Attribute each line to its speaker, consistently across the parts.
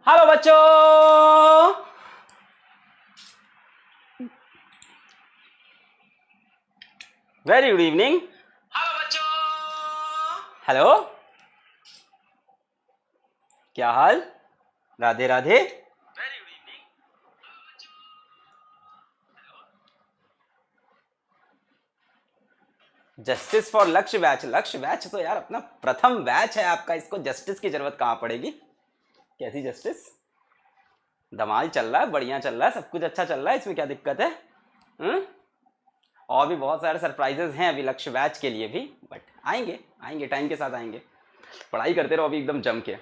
Speaker 1: Hello बच्चों, very good evening. Hello बच्चों। Hello, क्या हाल? Radhe Radhe. Very good evening. Justice for Lakshya batch. Lakshya batch तो यार अपना प्रथम बैच है आपका, इसको जस्टिस की जरूरत कहाँ पड़ेगी? कैसी जस्टिस? धमाल चल रहा है, बढ़िया चल रहा है, सब कुछ अच्छा चल रहा है, इसमें क्या दिक्कत है? हम्म? और भी बहुत सारे सरप्राइजेस हैं अभी लक्ष्य बैच के लिए भी, बट आएंगे आएंगे, टाइम के साथ आएंगे। पढ़ाई करते रहो अभी एकदम जम के।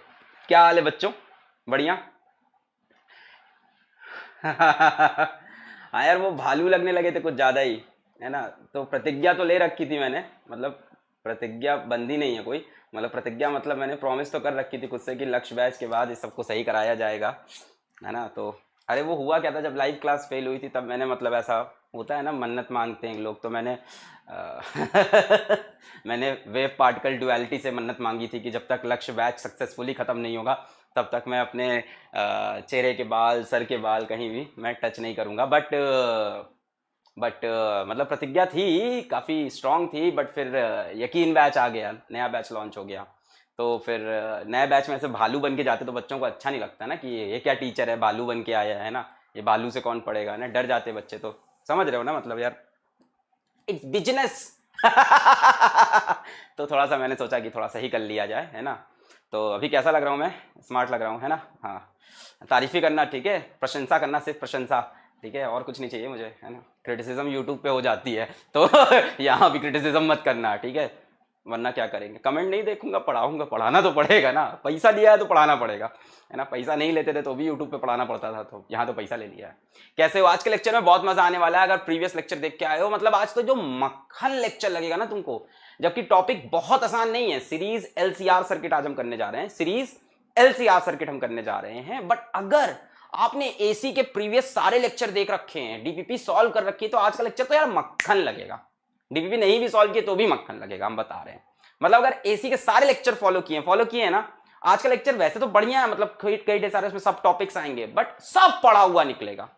Speaker 1: क्या हाल है बच्चों? बढ़िया। हाँ यार, वो भालू लगने लगे थे कुछ ज़्यादा ही, है ना। तो प्रतिज्ञा तो ले रखी थी मैंने, मतलब प्रतिज्ञा बंदी नहीं है कोई, मतलब प्रतिज्ञा मतलब मैंने प्रॉमिस तो कर रखी थी खुद से कि लक्ष्य बैच के बाद इस सबको सही कराया जाएगा, है ना। तो अरे वो हुआ क्या था, जब लाइव क्लास फेल हुई थी तब मैंने, मतलब ऐसा होता है ना, मन्नत मांगते हैं लोग, तो मैंने मैंने वेव पार्टिकल डुअलिटी से मन्नत मांगी थी कि जब तक लक्ष्य बैच सक्सेसफुली ख़त्म नहीं होगा तब तक मैं अपने चेहरे के बाल, सर के बाल कहीं भी मैं टच नहीं करूँगा। बट मतलब प्रतिज्ञा थी, काफ़ी स्ट्रांग थी, बट फिर यकीन बैच आ गया, नया बैच लॉन्च हो गया। तो फिर नए बैच में से भालू बन के जाते तो बच्चों को अच्छा नहीं लगता ना, कि ये क्या टीचर है, भालू बन के आया है ना, ये भालू से कौन पढ़ेगा ना, डर जाते बच्चे। तो समझ रहे हो ना, मतलब यार इट्स बिजनेस। तो थोड़ा सा मैंने सोचा कि थोड़ा सही कर लिया जाए, है ना। तो अभी कैसा लग रहा हूँ मैं? स्मार्ट लग रहा हूँ, है ना। हाँ, तारीफ ही करना, ठीक है, प्रशंसा करना, सिर्फ प्रशंसा, ठीक है, और कुछ नहीं चाहिए मुझे, है ना। क्रिटिसिज्म यूट्यूब पे हो जाती है तो यहाँ भी क्रिटिसिज्म मत करना, ठीक है, वरना क्या करेंगे। कमेंट नहीं देखूंगा, पढ़ाऊंगा, पढ़ाना तो पड़ेगा ना, पैसा लिया है तो पढ़ाना पड़ेगा, है ना। पैसा नहीं लेते थे तो भी यूट्यूब पे पढ़ाना पड़ता था, तो यहाँ तो पैसा ले लिया है। कैसे हो? आज के लेक्चर में बहुत मजा आने वाला है, अगर प्रीवियस लेक्चर देख के आए हो, मतलब आज तो जो मक्खन लेक्चर लगेगा ना तुमको, जबकि टॉपिक बहुत आसान नहीं है। सीरीज एलसीआर सर्किट आज हम करने जा रहे हैं, सीरीज एलसीआर सर्किट हम करने जा रहे हैं। बट अगर आपने एसी के प्रीवियस सारे लेक्चर देख रखे हैं, डीपीपी सॉल्व कर रखी है, तो आज का लेक्चर तो यार मक्खन लगेगा। डीपीपी नहीं भी सॉल्व किए तो भी मक्खन लगेगा, हम बता रहे हैं। मतलब अगर एसी के सारे लेक्चर फॉलो किए ना, आज का लेक्चर वैसे तो बढ़िया है, मतलब कई सारे उसमें सब टॉपिक्स आएंगे, बट सब पढ़ा हुआ निकलेगा।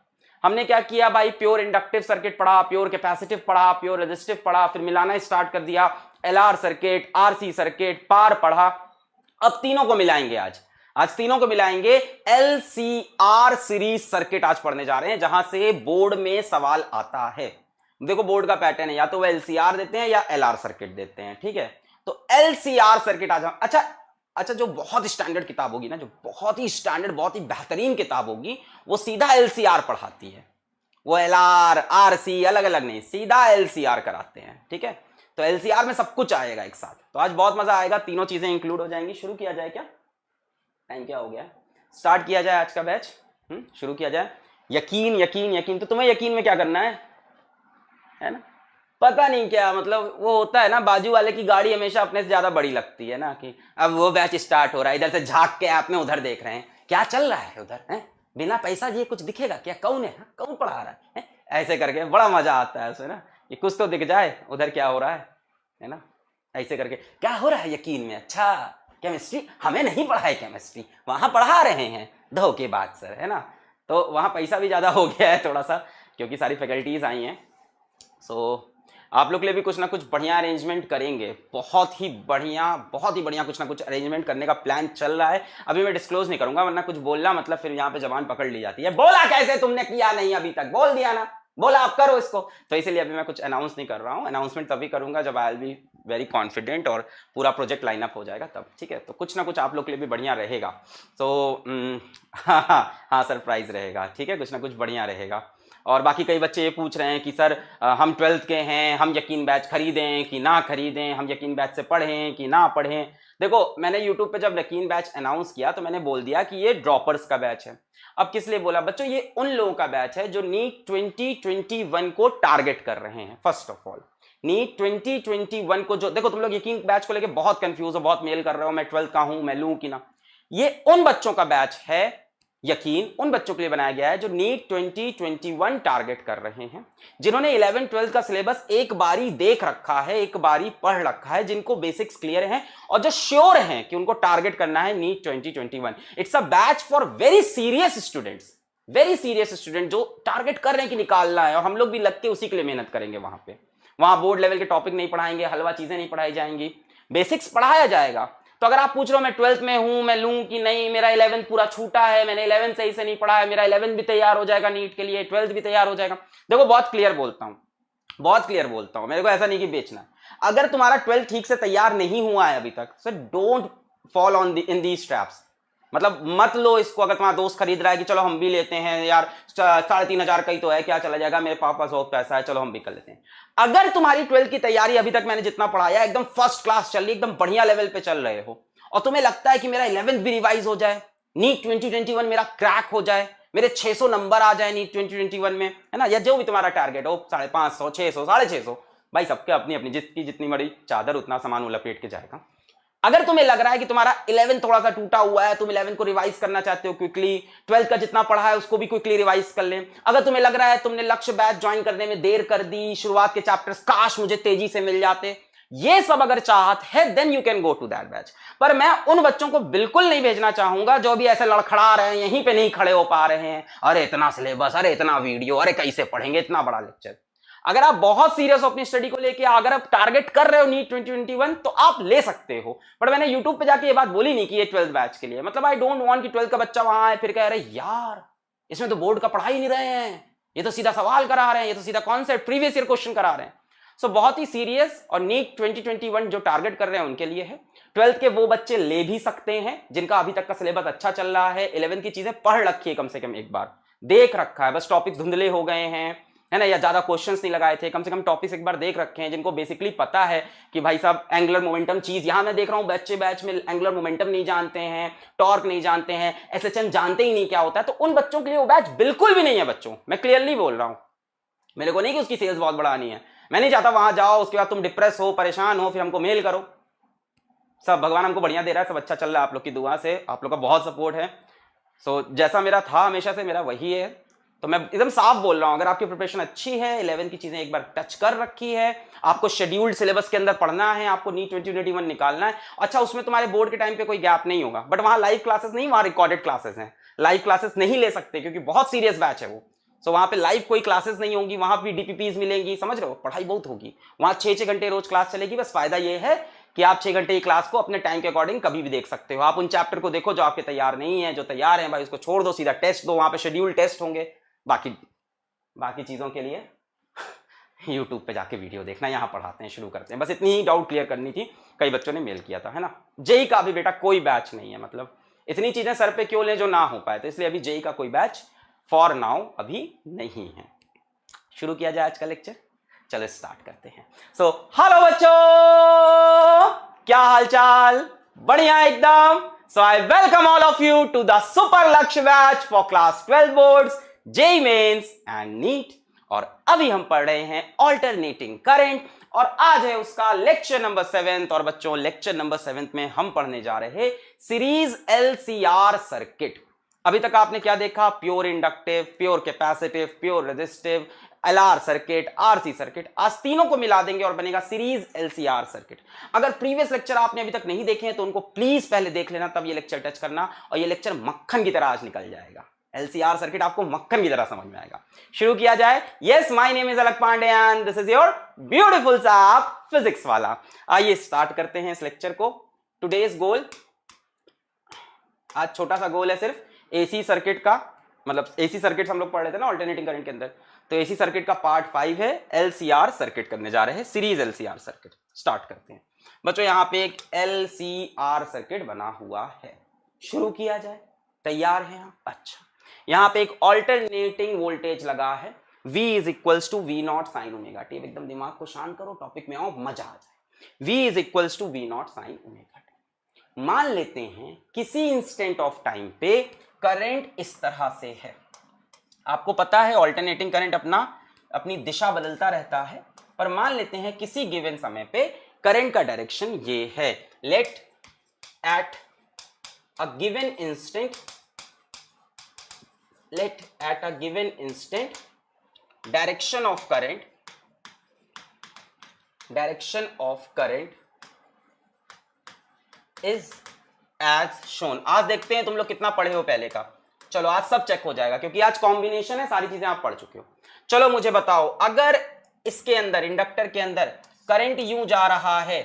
Speaker 1: हमने क्या किया भाई, प्योर इंडक्टिव सर्किट पढ़ा, प्योर कैपेसिटिव पढ़ा, प्योर रेजिस्टिव पढ़ा, फिर मिलाना स्टार्ट कर दिया, एलआर सर्किट, आरसी सर्किट, पार पढ़ा। अब तीनों को मिलाएंगे आज, तीनों को मिलाएंगे। एलसीआर सीरीज सर्किट आज पढ़ने जा रहे हैं, जहां से बोर्ड में सवाल आता है। देखो बोर्ड का पैटर्न है, या तो वो एलसीआर देते हैं या एलआर सर्किट देते हैं, ठीक है। तो एलसीआर सर्किट आज अच्छा, जो बहुत स्टैंडर्ड किताब होगी ना, जो बहुत ही स्टैंडर्ड, बहुत ही बेहतरीन किताब होगी, वो सीधा एलसीआर पढ़ाती है। वो एलआर आरसी अलग अलग नहीं, सीधा एलसीआर कराते हैं, ठीक है। तो एलसीआर में सब कुछ आएगा एक साथ, तो आज बहुत मजा आएगा, तीनों चीजें इंक्लूड हो जाएंगी। शुरू किया जाए क्या? टाइम क्या हो गया? स्टार्ट किया जाए आज का बैच, शुरू किया जाए। यकीन यकीन यकीन, तो तुम्हें यकीन में क्या करना है ना। पता नहीं क्या, मतलब वो होता है ना, बाजू वाले की गाड़ी हमेशा अपने से ज्यादा बड़ी लगती है ना, कि अब वो बैच स्टार्ट हो रहा है, इधर से झांक के ऐप में उधर देख रहे हैं क्या चल रहा है उधर, है बिना पैसा दिए कुछ दिखेगा क्या, कौन है, कौन पढ़ा रहा है? ऐसे करके बड़ा मजा आता है उसमें ना, कि कुछ तो दिख जाए उधर क्या हो रहा है ना। ऐसे करके क्या हो रहा है यकीन में, अच्छा केमिस्ट्री, हमें नहीं पढ़ा है केमिस्ट्री, वहां पढ़ा रहे हैं धोखेबाज सर, है ना। तो वहां पैसा भी ज्यादा हो गया है थोड़ा सा, क्योंकि सारी फैकल्टीज आई हैं। सो आप लोग के लिए भी कुछ ना कुछ बढ़िया अरेंजमेंट करेंगे, बहुत ही बढ़िया कुछ ना कुछ अरेंजमेंट करने का प्लान चल रहा है। अभी मैं डिस्क्लोज नहीं करूंगा, वरना कुछ बोलना मतलब फिर यहाँ पे जबान पकड़ ली जाती है। बोला कैसे तुमने, किया नहीं अभी तक, बोल दिया ना, बोला आप करो इसको। तो इसीलिए अभी मैं कुछ अनाउंस नहीं कर रहा हूँ, अनाउंसमेंट तभी करूंगा जब I will be very confident और पूरा प्रोजेक्ट लाइनअप हो जाएगा तब, ठीक है। तो कुछ ना कुछ आप लोग के लिए भी बढ़िया रहेगा। तो हाँ सरप्राइज रहेगा, ठीक है, कुछ ना कुछ बढ़िया रहेगा। और बाकी कई बच्चे ये पूछ रहे हैं कि सर हम 12th के हैं, हम यकीन बैच खरीदें कि ना खरीदें, हम यकीन बैच से पढ़ें कि ना पढ़ें। देखो मैंने यूट्यूब पे जब यकीन बैच अनाउंस किया तो मैंने बोल दिया कि ये ड्रॉपर्स का बैच है। अब किस लिए बोला बच्चों, ये उन लोगों का बैच है जो नीट 2021 को टारगेट कर रहे हैं। फर्स्ट ऑफ ऑल नीट 2021 को, जो देखो तुम लोग यकीन बैच को लेके बहुत कंफ्यूज हो, बहुत मेल कर रहे हो, मैं 12th का हूं, मैं लूं कि ना, ये उन बच्चों का बैच है यकीन उन बच्चों के लिए बनाया गया है जो नीट 2021 टारगेट कर रहे हैं, जिन्होंने 11 12 का सिलेबस एक बारी देख रखा है, एक बारी पढ़ रखा है, जिनको बेसिक्स क्लियर हैं और जो श्योर हैं कि उनको टारगेट करना है NEET 2021। It's a batch for very serious students, very serious student जो टारगेट कर रहे हैं कि निकालना है, और हम लोग भी लग के उसी के लिए मेहनत करेंगे। वहां बोर्ड लेवल के टॉपिक नहीं पढ़ाएंगे, हलवा चीजें नहीं पढ़ाई जाएंगी, बेसिक्स पढ़ाया जाएगा। तो अगर आप पूछ रहे हो मैं 12th में हूं, मैं लूं कि नहीं, मेरा 11th पूरा छूटा है, मैंने 11th सही से नहीं पढ़ा है, मेरा 11th भी तैयार हो जाएगा नीट के लिए, 12th भी तैयार हो जाएगा। देखो बहुत क्लियर बोलता हूं, बहुत क्लियर बोलता हूं, मेरे को ऐसा नहीं कि बेचना। अगर तुम्हारा 12th ठीक से तैयार नहीं हुआ है अभी तक, so don't fall on in these traps. मतलब मत लो इसको। अगर तुम्हारा दोस्त खरीद रहा है कि चलो हम भी लेते हैं यार, 3,500 का ही तो है, क्या चला जाएगा, मेरे पास बहुत पैसा है, चलो हम भी कर लेते हैं। अगर तुम्हारी 12th की तैयारी अभी तक मैंने जितना पढ़ाया एकदम फर्स्ट क्लास चल रही, एकदम बढ़िया लेवल पे चल रहे हो, और तुम्हें लगता है कि मेरा 11th भी रिवाइज हो जाए, नीट 2021 मेरा क्रैक हो जाए, मेरे 600 नंबर आ जाए नीट 2021 में, है ना, या जो भी तुम्हारा टारगेट हो, 550, 600, 650, भाई सबके अपनी अपनी, जितनी बड़ी चादर उतना सामान वो लपेट के जाएगा। अगर तुम्हें लग रहा है कि तुम्हारा 11th थोड़ा सा टूटा हुआ है, तुम 11th को रिवाइज करना चाहते हो क्विकली, 12th का जितना पढ़ा है उसको भी क्विकली रिवाइज कर ले। अगर तुम्हें लग रहा है तुमने लक्ष्य बैच ज्वाइन करने में देर कर दी, शुरुआत के चैप्टर्स काश मुझे तेजी से मिल जाते, ये सब अगर चाहत है, then you can go to that batch. पर मैं उन बच्चों को बिल्कुल नहीं भेजना चाहूंगा जो भी ऐसे लड़खड़ा रहे हैं, यहीं पे नहीं खड़े हो पा रहे हैं, अरे इतना सिलेबस, अरे इतना वीडियो, अरे कैसे पढ़ेंगे इतना बड़ा लेक्चर। अगर आप बहुत सीरियस हो अपनी स्टडी को लेके, अगर आप टारगेट कर रहे हो नीट 2021, तो आप ले सकते हो। बट मैंने यूट्यूब पे जाके ये बात बोली नहीं कि ये 12th बैच के लिए, मतलब आई डोंट वांट कि 12th का बच्चा वहां आए फिर कह रहे यार इसमें तो बोर्ड का पढ़ा ही नहीं रहे हैं, ये तो सीधा सवाल करा रहे हैं, ये तो सीधा कॉन्सेप्ट प्रीवियस ईयर क्वेश्चन करा रहे हैं। सो बहुत ही सीरियस, और नीट 2021 जो टारगेट कर रहे हैं उनके लिए है। 12th के वो बच्चे ले भी सकते हैं जिनका अभी तक का सिलेबस अच्छा चल रहा है, 11th की चीजें पढ़ रखी है, कम से कम एक बार देख रखा है, बस टॉपिक्स धुंधले हो गए हैं, है ना, या ज्यादा क्वेश्चंस नहीं लगाए थे, कम से कम टॉपिक्स एक बार देख रखे हैं, जिनको बेसिकली पता है कि भाई साहब एंगुलर मोमेंटम चीज, यहां मैं देख रहा हूं बच्चे बैच में एंगुलर मोमेंटम नहीं जानते हैं, टॉर्क नहीं जानते हैं, एसएचएम जानते ही नहीं क्या होता है, तो उन बच्चों के लिए वो बैच बिल्कुल भी नहीं है। बच्चों मैं क्लियरली बोल रहा हूं, मेरे को नहीं कि उसकी सेल्स बहुत बढ़ानी है, मैं नहीं चाहता वहां जाओ उसके बाद तुम डिप्रेस हो, परेशान हो, फिर हमको मेल करो। सब भगवान हमको बढ़िया दे रहा है, सब अच्छा चल रहा है, आप लोग की दुआ से, आप लोग का बहुत सपोर्ट है। सो जैसा मेरा था हमेशा से, मेरा वही है। तो मैं एकदम साफ बोल रहा हूं, अगर आपकी प्रिपरेशन अच्छी है, 11th की चीजें एक बार टच कर रखी है, आपको शेड्यूल्ड सिलेबस के अंदर पढ़ना है, आपको नीट 2021 निकालना है, अच्छा उसमें तुम्हारे बोर्ड के टाइम पे कोई गैप नहीं होगा, बट वहां लाइव क्लासेस नहीं, वहां रिकॉर्डेड क्लासेस हैं, लाइव क्लासेस नहीं ले सकते क्योंकि बहुत सीरियस बैच है वो। सो वहां पे लाइव कोई क्लासेस नहीं होंगी, वहां भी डीपीपीज मिलेंगी, समझ रहे हो, पढ़ाई बहुत होगी वहां, 6-6 घंटे रोज क्लास चलेगी। बस फायदा ये है कि आप 6 घंटे की क्लास को अपने टाइम के अकॉर्डिंग कभी भी देख सकते हो। आप उन चैप्टर को देखो जो आपके तैयार नहीं है, जो तैयार है भाई उसको छोड़ दो, सीधा टेस्ट दो, वहां पे शेड्यूल टेस्ट होंगे। बाकी चीजों के लिए यूट्यूब पे जाके वीडियो देखना, यहां पढ़ाते हैं, शुरू करते हैं। बस इतनी ही डाउट क्लियर करनी थी, कई बच्चों ने मेल किया था, है ना। जेई का भी बेटा कोई बैच नहीं है, मतलब इतनी चीजें सर पे क्यों लें जो ना हो पाए, तो इसलिए अभी जेई का कोई बैच फॉर नाउ अभी नहीं है। शुरू किया जाए आज का लेक्चर, चलो स्टार्ट करते हैं। सो हेलो बच्चों, क्या हालचाल, बढ़िया एकदम। So I welcome all of you to the super Lakshya batch for class 12 boards, JEE mains and NEET. और अभी हम पढ़ रहे हैं ऑल्टरनेटिंग करंट, और आज है उसका लेक्चर नंबर 7। और बच्चों लेक्चर नंबर 7 में हम पढ़ने जा रहे हैं सीरीज एलसीआर सर्किट। अभी तक आपने क्या देखा, pure inductive, pure capacitive, pure resistive, LR circuit, RC circuit. आज तीनों को मिला देंगे और बनेगा सीरीज एलसीआर सर्किट। अगर प्रीवियस लेक्चर आपने अभी तक नहीं देखे हैं तो उनको प्लीज पहले देख लेना, तब ये लेक्चर टच करना, और ये लेक्चर मक्खन की तरह आज निकल जाएगा। एलसीआर सर्किट आपको मक्खन की तरह समझ में आएगा। शुरू किया जाए। Yes, my name is Alak Pandey and this is your beautiful सा फिजिक्स वाला। आइए स्टार्ट करते हैं इस लेक्चर को। टुडेज गोल, आज छोटा सा गोल है सिर्फ एसी सर्किट का, मतलब एसी सर्किट हम लोग पढ़ रहे थे ना ऑल्टरनेटिंग करंट के अंदर, तो एसी सर्किट का पार्ट 5 है, एलसीआर सर्किट करने जा रहे हैं, सीरीज एलसीआर सर्किट। स्टार्ट करते हैं बच्चों। यहां पे एक एलसीआर सर्किट बना हुआ है, शुरू किया जाए। तैयार है आप? अच्छा, यहां पे एक ऑल्टरनेटिंग वोल्टेज लगा है, V is equals to V naught sine omega t. एकदम दिमाग को शांत करो, टॉपिक में आओ, मजा आ जाए। V is equals to V naught sine omega t. मान लेते हैं किसी इंस्टेंट ऑफ टाइम पे करंट इस तरह से है। आपको पता है ऑल्टरनेटिंग करंट अपनी दिशा बदलता रहता है, पर मान लेते हैं किसी गिवन समय पे करंट का डायरेक्शन ये है। Let at a given instant let at a given instant direction of current is as shown। आज देखते हैं तुम लोग कितना पढ़े हो पहले का। चलो आज सब चेक हो जाएगा क्योंकि आज कॉम्बिनेशन है, सारी चीजें आप पढ़ चुके हो। चलो मुझे बताओ, अगर इसके अंदर इंडक्टर के अंदर करंट यूं जा रहा है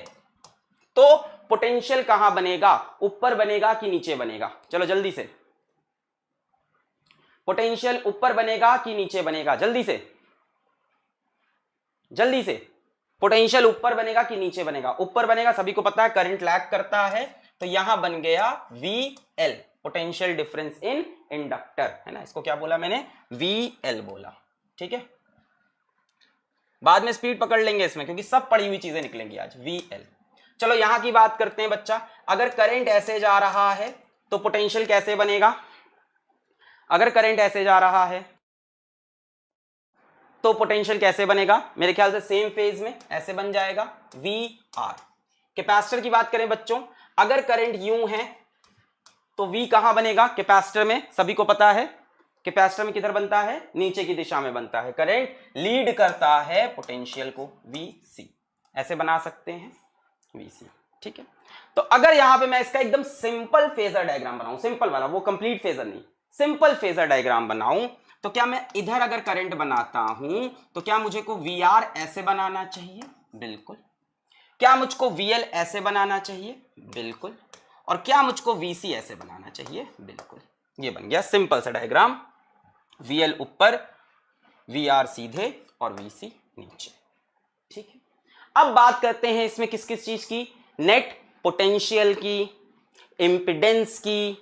Speaker 1: तो पोटेंशियल कहां बनेगा, ऊपर बनेगा कि नीचे बनेगा? चलो जल्दी से, पोटेंशियल ऊपर बनेगा कि नीचे बनेगा? जल्दी से जल्दी से, पोटेंशियल ऊपर बनेगा कि नीचे बनेगा? ऊपर बनेगा, सभी को पता है करंट लैग करता है, तो यहां बन गया VL, potential difference in inductor, है ना। इसको क्या बोला मैंने? VL बोला, ठीक है। बाद में स्पीड पकड़ लेंगे इसमें क्योंकि सब पढ़ी हुई चीजें निकलेंगी आज। VL। चलो यहां की बात करते हैं बच्चा, अगर करंट ऐसे जा रहा है तो पोटेंशियल कैसे बनेगा? अगर करंट ऐसे जा रहा है तो पोटेंशियल कैसे बनेगा? मेरे ख्याल से सेम फेज में ऐसे बन जाएगा, VR। कैपेसिटर की बात करें बच्चों, अगर करंट यूं है तो V कहां बनेगा? कैपेसिटर में सभी को पता है, कैपेसिटर में किधर बनता है? नीचे की दिशा में बनता है। करंट लीड करता है पोटेंशियल को, VC। ऐसे बना सकते हैं, VC, ठीक है। तो अगर यहां पे मैं इसका एकदम सिंपल फेजर डायग्राम बनाऊं, सिंपल वाला, वो कंप्लीट फेजर नहीं, सिंपल फेजर डायग्राम बनाऊं, तो क्या मैं इधर अगर करंट बनाता हूं तो क्या मुझे को VR ऐसे बनाना चाहिए? बिल्कुल। क्या मुझको VL ऐसे बनाना चाहिए? बिल्कुल। और क्या मुझको VC ऐसे बनाना चाहिए? बिल्कुल। ये बन गया सिंपल सा डायग्राम, VL ऊपर, VR सीधे और VC नीचे, ठीक है। अब बात करते हैं इसमें किस किस चीज की? नेट पोटेंशियल की, इंपिडेंस की,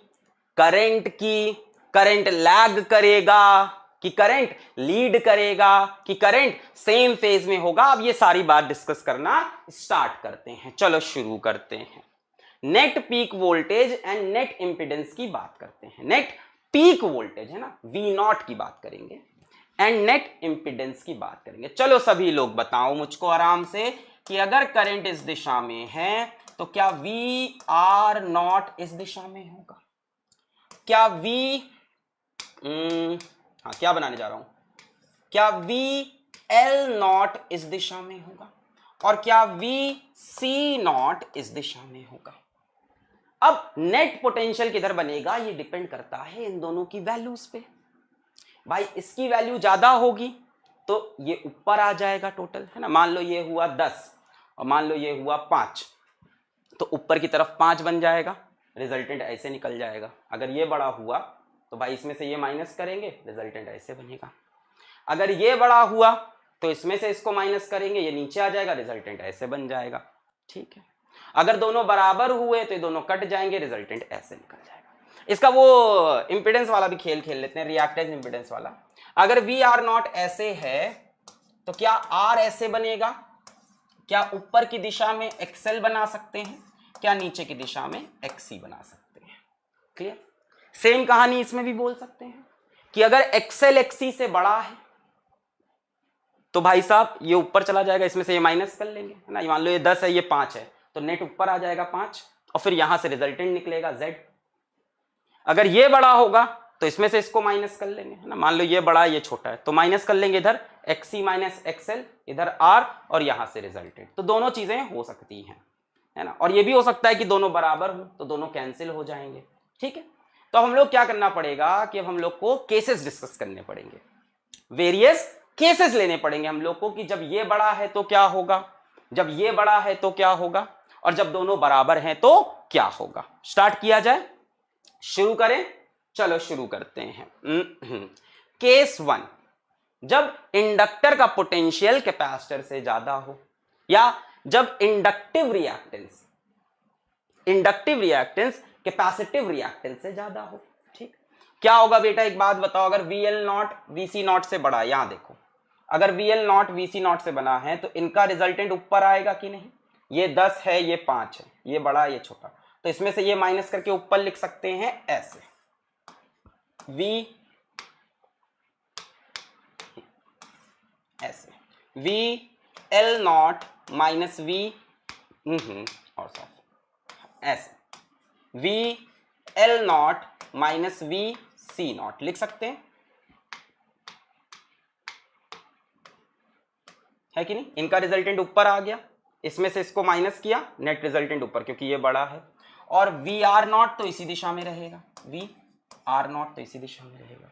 Speaker 1: करंट की, करंट लैग करेगा कि करंट लीड करेगा कि करंट सेम फेज में होगा। अब ये सारी बात डिस्कस करना स्टार्ट करते हैं। चलो शुरू करते हैं। Net peak voltage and net impedance की बात करते हैं। नेट पीक वोल्टेज है ना, V0 की बात करेंगे, एंड नेट इंपिडेंस की बात करेंगे। चलो सभी लोग बताओ मुझको आराम से कि अगर करंट इस दिशा में है तो क्या VR0 इस दिशा में होगा? क्या हाँ क्या बनाने जा रहा हूं, क्या VL0 इस दिशा में होगा? और क्या VC0 इस दिशा में होगा? अब नेट पोटेंशियल किधर बनेगा ये डिपेंड करता है इन दोनों की वैल्यूज पे। भाई इसकी वैल्यू ज्यादा होगी तो ये ऊपर आ जाएगा टोटल, है ना। मान लो ये हुआ 10 और मान लो ये हुआ 5, तो ऊपर की तरफ 5 बन जाएगा, रिजल्टेंट ऐसे निकल जाएगा। अगर ये बड़ा हुआ तो भाई इसमें से ये माइनस करेंगे, रिजल्टेंट ऐसे बनेगा। अगर ये बड़ा हुआ तो इसमें से इसको माइनस करेंगे, ये नीचे आ जाएगा, रिजल्टेंट ऐसे बन जाएगा, ठीक है। अगर दोनों बराबर हुए तो ये दोनों कट जाएंगे, रिजल्टेंट ऐसे निकल जाएगा। इसका वो इंपिडेंस वाला भी खेल खेल लेते हैं, रिएक्टेंस इंपिडेंस वाला। अगर VR0 ऐसे है तो क्या R ऐसे बनेगा? क्या ऊपर की दिशा में XL बना सकते हैं? क्या नीचे की दिशा में XC बना सकते हैं? क्लियर? सेम कहानी इसमें भी बोल सकते हैं कि अगर XL XC से बड़ा है तो भाई साहब ये ऊपर चला जाएगा, इसमें से ये माइनस कर लेंगे, है ना। मान लो ये 10 है, ये 5 है, तो नेट ऊपर आ जाएगा 5 और फिर यहां से रिजल्टेंट निकलेगा Z। अगर ये बड़ा होगा तो इसमें से इसको माइनस कर लेंगे, है ना। मान लो ये बड़ा है, ये छोटा है, तो माइनस कर लेंगे इधर XC माइनस XL, इधर R और यहां से रिजल्टेंट। तो दोनों चीजें हो सकती हैं, है ना। और ये भी हो सकता है कि दोनों बराबर हो तो दोनों कैंसिल हो जाएंगे, ठीक है। तो हम लोग क्या करना पड़ेगा कि अब हम लोग को केसेस डिस्कस करने पड़ेंगे, वेरियस केसेस लेने पड़ेंगे हम लोग को कि जब ये बड़ा है तो क्या होगा, जब ये बड़ा है तो क्या होगा, और जब दोनों बराबर हैं तो क्या होगा। स्टार्ट किया जाए, शुरू करें। चलो शुरू करते हैं। केस 1, जब इंडक्टर का पोटेंशियल कैपेसिटर से ज्यादा हो, या जब इंडक्टिव रिएक्टेंस कैपेसिटिव रिएक्टेंस से ज्यादा हो, ठीक। क्या होगा बेटा एक बात बताओ, अगर VL0 VC0 से बड़ा है, यहां देखो, अगर VL0 VC0 से बना है तो इनका रिजल्टेंट ऊपर आएगा कि नहीं? ये 10 है, ये 5 है, ये बड़ा ये छोटा, तो इसमें से ये माइनस करके ऊपर लिख सकते हैं ऐसे, ऐसे VL0 माइनस V और ऐसे VL0 माइनस VC0 लिख सकते हैं। है कि नहीं, इनका रिजल्टेंट ऊपर आ गया, इसमें से इसको माइनस किया, नेट रिजल्टेंट ऊपर, क्योंकि ये बड़ा है, और वी आर नॉट तो इसी दिशा में रहेगा, वी आर नॉट तो इसी दिशा में रहेगा,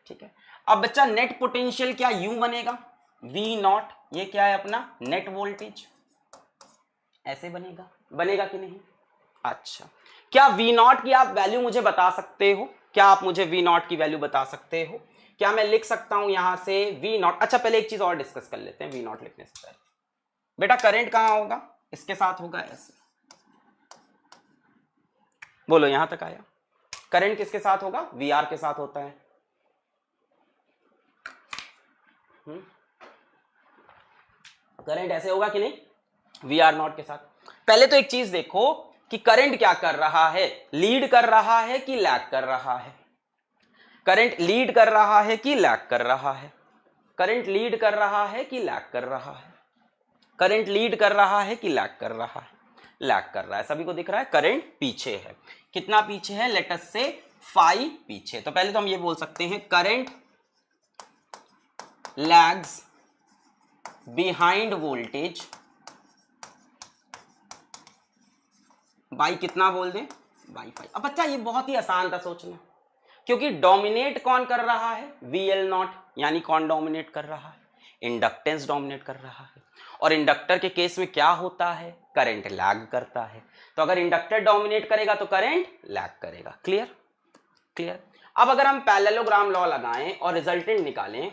Speaker 1: ठीक है। अब बच्चा नेट पोटेंशियल क्या यू बनेगा, वी नॉट, ये क्या है अपना नेट वोल्टेज, ऐसे बनेगा, बनेगा कि नहीं। अच्छा, क्या वी नॉट की आप वैल्यू मुझे बता सकते हो, क्या आप मुझे वी नॉट की वैल्यू बता सकते हो, क्या मैं लिख सकता हूं यहां से वी नॉट। अच्छा पहले एक चीज और डिस्कस कर लेते हैं वी नॉट लिखने से पहले। बेटा करंट कहां होगा, इसके साथ होगा ऐसे, बोलो यहां तक आया, करंट किसके साथ होगा, वी आर के साथ होता है। करंट ऐसे होगा कि नहीं, वी आर नॉट के साथ। पहले तो एक चीज देखो कि करंट क्या कर रहा है, लीड कर रहा है कि लैग कर रहा है, करंट लीड कर रहा है कि लैग कर रहा है, करंट लीड कर रहा है कि लैग कर रहा है, करंट लीड कर रहा है कि लैग कर रहा है, लैग कर रहा है, सभी को दिख रहा है करंट पीछे है, कितना पीछे है, लेट अस से 5 पीछे। तो पहले तो हम ये बोल सकते हैं current lags behind voltage by कितना बोल दें, बाई 5। अब बच्चा ये बहुत ही आसान था सोचना, क्योंकि डोमिनेट कौन कर रहा है, VL नॉट, यानी कौन डोमिनेट कर रहा है, इंडक्टेंस डोमिनेट कर रहा है, और इंडक्टर के केस में क्या होता है, करंट लैग करता है, तो अगर इंडक्टर डोमिनेट करेगा तो करंट लैग करेगा। Clear, clear. अब अगर हम पैरेललोग्राम लॉ लगाएं और रिजल्टेंट निकालें,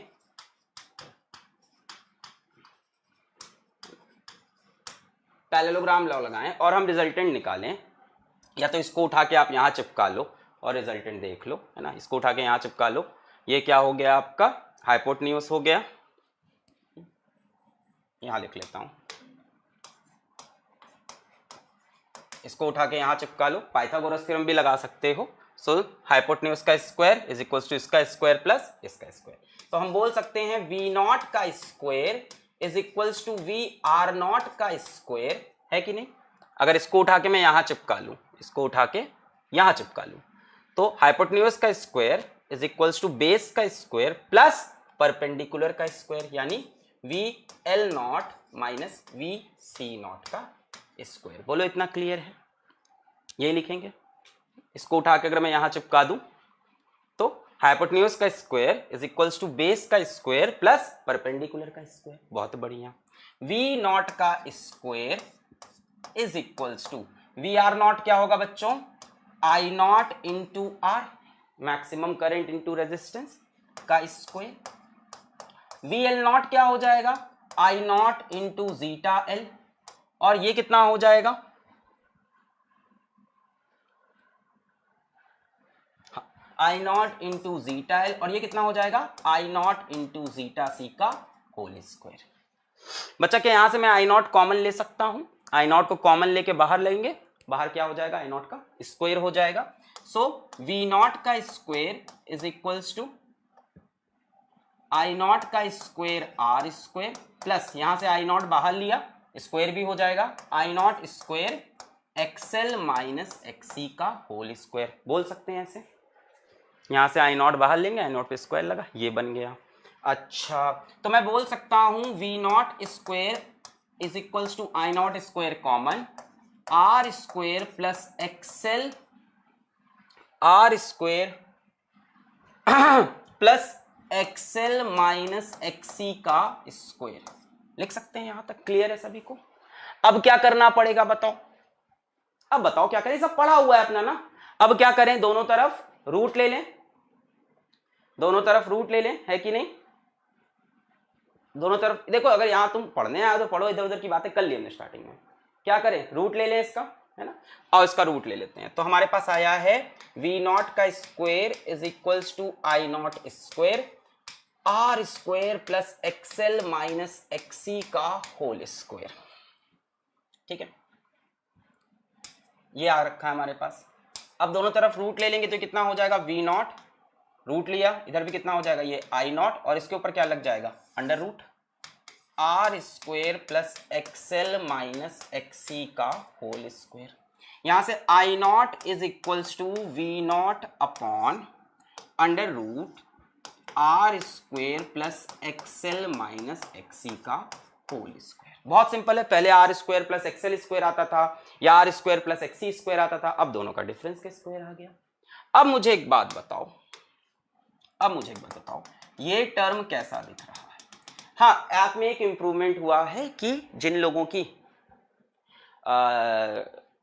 Speaker 1: पैरेललोग्राम लॉ लगाएं और हम रिजल्टेंट निकालें, या तो इसको उठा के आप यहां चिपका लो और रिजल्टेंट देख लो, है ना, इसको उठा के यहां चिपका लो, ये क्या हो गया आपका हाइपोटेन्यूज हो गया, यहां लिख लेता हूं, इसको उठा के यहां चिपका लो, पाइथागोरस थ्योरम भी लगा सकते हो। सो हाइपोटेन्यूज का स्क्वायर इज इक्वल टू इसका स्क्वायर प्लस इसका स्क्वायर, तो हम बोल सकते हैं वी नॉट का square is equal to V R naught का स्क्वायर, है कि नहीं। अगर इसको उठा के मैं यहां चिपका लूं, इसको उठा के यहां चिपका लूं, तो हाइपोटेन्यूज का square is equal to base का स्क्वायर प्लस परपेंडिकुलर का स्क्वायर, यानी V L naught minus V C naught का स्क्वायर। बोलो इतना क्लियर है, यही लिखेंगे। इसको उठा के अगर मैं यहां चिपका दूं, तो हाइपोटेन्यूज का square is equals to base का स्क्वायर प्लस परपेंडिकुलर का स्क्वायर। बहुत बढ़िया। वी नॉट का square is equals to V R naught क्या होगा बच्चों, I naught into R, maximum current into resistance का स्क्वायर। वी एल नॉट क्या हो जाएगा, I naught into zeta L, और ये कितना हो जाएगा, I naught into zeta L, और ये कितना हो जाएगा, I naught into zeta C का होल स्क्वायर। बच्चा क्या यहां से मैं आई नॉट कॉमन ले सकता हूं, आई नॉट को कॉमन लेके बाहर लेंगे, बाहर क्या हो जाएगा, आई नॉट का स्क्वायर हो जाएगा। सो वी नॉट का square is equals to I naught का स्क्वायर आर स्क्वायर प्लस, यहां से आई नॉट बाहर लिया, स्क्वायर भी हो जाएगा, I naught square XL minus XC का होल स्क्वायर। बोल सकते हैं ऐसे, यहां से आई नॉट बाहर लेंगे, आई नॉट पे स्क्वायर लगा, ये बन गया। अच्छा, तो मैं बोल सकता हूं V naught square is equals to I naught square common R square plus XL R square plus XL minus XC का स्क्वायर, लिख सकते हैं। यहां तक क्लियर है सभी को। अब क्या करना पड़ेगा बताओ, अब बताओ क्या करें, सब पढ़ा हुआ है अपना ना। अब क्या करें, दोनों तरफ रूट ले लें, दोनों तरफ रूट ले लें, है कि नहीं। दोनों तरफ देखो, अगर यहां तुम पढ़ने आए तो पढ़ो, इधर उधर की बातें कर ली हमने स्टार्टिंग में। क्या करें, रूट ले लें इसका, है ना, और इसका रूट ले लेते हैं। तो हमारे पास आया है वी नॉट का square is equals to I naught square R square plus XL minus XC का होल स्क्वायर। ठीक है, ये आ रखा है हमारे पास। अब दोनों तरफ रूट ले लेंगे तो कितना हो जाएगा, वी नॉट, रूट लिया, इधर भी कितना हो जाएगा, ये आई नॉट, और इसके ऊपर क्या लग जाएगा, under root R square plus XL minus XC का होल स्क्वायर। यहां से I naught is equals to V naught upon under root R square plus XL minus XC का होल स्क्वायर। बहुत सिंपल है, पहले R square plus XL square आता था या R square plus XC square आता था, अब दोनों का डिफरेंस का स्क्वायर आ गया। अब मुझे एक बात बताओ, ये टर्म कैसा दिख रहा है? हाँ, ऐप में एक इंप्रूवमेंट हुआ है कि जिन लोगों की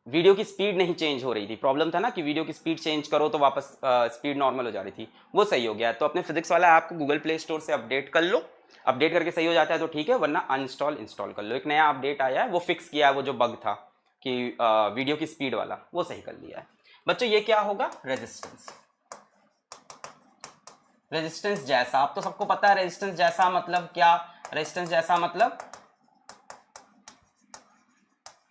Speaker 1: वीडियो की स्पीड नहीं चेंज हो रही थी, प्रॉब्लम था ना कि वीडियो की स्पीड चेंज करो तो वापस स्पीड नॉर्मल हो जा रही थी, वो सही हो गया है। तो अपने फिजिक्स वाला ऐप को गूगल प्ले स्टोर से अपडेट कर लो, अपडेट करके सही हो जाता है तो ठीक है, वरना अनइंस्टॉल इंस्टॉल कर लो। एक नया अपडेट आया है, वो फिक्स किया है वो जो बग था कि वीडियो की स्पीड वाला, वो सही कर लिया है। बच्चों ये क्या होगा? रेजिस्टेंस। रेजिस्टेंस जैसा, आप तो सबको पता है रेजिस्टेंस जैसा मतलब क्या? रेजिस्टेंस जैसा मतलब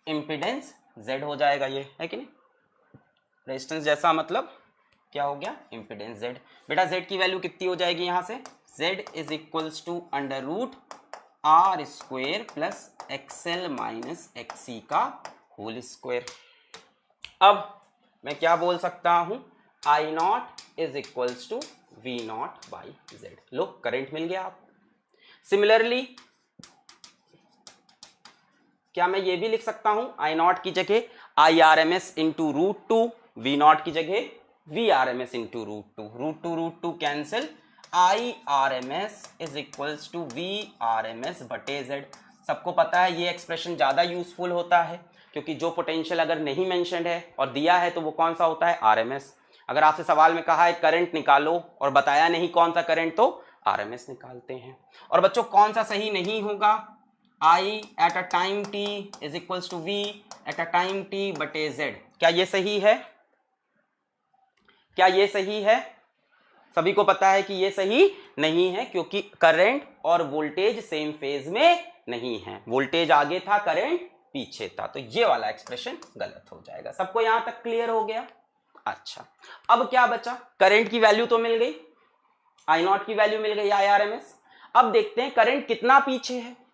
Speaker 1: इंपीडेंस Z हो जाएगा, ये है कि नहीं? रेजिस्टेंस जैसा मतलब क्या हो गया? Impedance Z। बेटा Z की वैल्यू कितनी हो जाएगी यहां से? Z is equals to under root R square plus XL minus XC का होल स्क्वेयर। अब मैं क्या बोल सकता हूं? I naught is equals to V naught by Z. लो, करंट मिल गया आपको। सिमिलरली क्या मैं ये भी लिख सकता हूं? आई नॉट की जगह I R M S into root two, V naught की जगह V R M S into root two cancel, I R M S is equals to V R M S बटे जेड। सबको पता है ये expression ज्यादा यूजफुल होता है, क्योंकि जो पोटेंशियल अगर नहीं मेंशन्ड है और दिया है तो वो कौन सा होता है? R M S. अगर आपसे सवाल में कहा है करंट निकालो और बताया नहीं कौन सा करंट, तो आर एम एस निकालते हैं। और बच्चों कौन सा सही नहीं होगा? I at a time t is equals to V at a time t बटे Z। क्या ये सही है? क्या ये सही है? सभी को पता है कि ये सही नहीं है, क्योंकि करंट और वोल्टेज सेम फेज में नहीं है। वोल्टेज आगे था, करंट पीछे था, तो ये वाला एक्सप्रेशन गलत हो जाएगा। सबको यहां तक क्लियर हो गया? अच्छा, अब क्या बचा? करंट की वैल्यू तो मिल गई, आई नॉट की वैल्यू मिल गई, आई आर एम एस। अब देखते हैं करंट कितना पीछे है।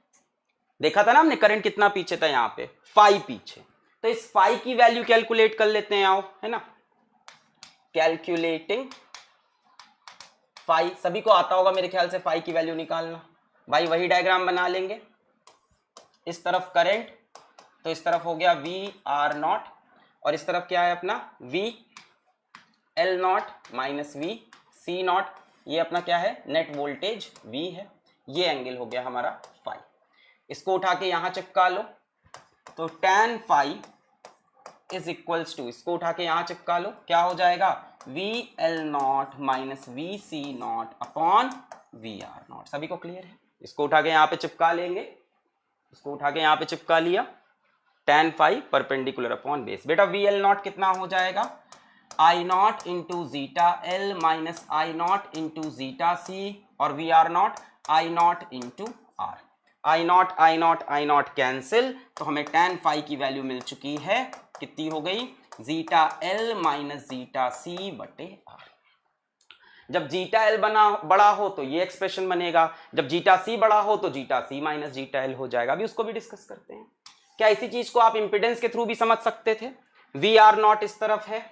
Speaker 1: देखा था ना हमने करंट कितना पीछे था, यहां पे 5 पीछे। तो इस 5 की वैल्यू कैलकुलेट कर लेते हैं, आओ, है ना। कैलकुलेटिंग 5, सभी को आता होगा मेरे ख्याल से 5 की वैल्यू निकालना। भाई वही डायग्राम बना लेंगे, इस तरफ करंट तो इस तरफ हो गया वी आर नॉट, और इस तरफ क्या है अपना V L naught minus V C naught. ये अपना क्या है? नेट वोल्टेज वी है। ये एंगल हो गया हमारा 5। इसको उठा के यहां चिपका लो, तो tan phi is equals to, इसको उठा के यहां चिपका लो, क्या हो जाएगा? V L naught minus V C naught upon V R naught. सभी को क्लियर है? इसको उठा के यहां पे चिपका लेंगे, इसको उठा के यहां पे चिपका लिया, tan phi perpendicular upon base. बेटा वी एल नॉट कितना हो जाएगा? I naught into zeta L minus I naught into zeta C, और V R naught I naught into R. I naught cancel, तो हमें tan फाई की value मिल चुकी है, कितनी हो गई? Zeta L minus zeta C बटे आर। जब जीटा एल बड़ा हो तो ये एक्सप्रेशन बनेगा, जब जीटा सी बड़ा हो तो zeta C minus zeta L हो जाएगा। अभी उसको भी डिस्कस करते हैं। क्या इसी चीज को आप इंपिडेंस के थ्रू भी समझ सकते थे? वी आर नॉट इस तरफ है,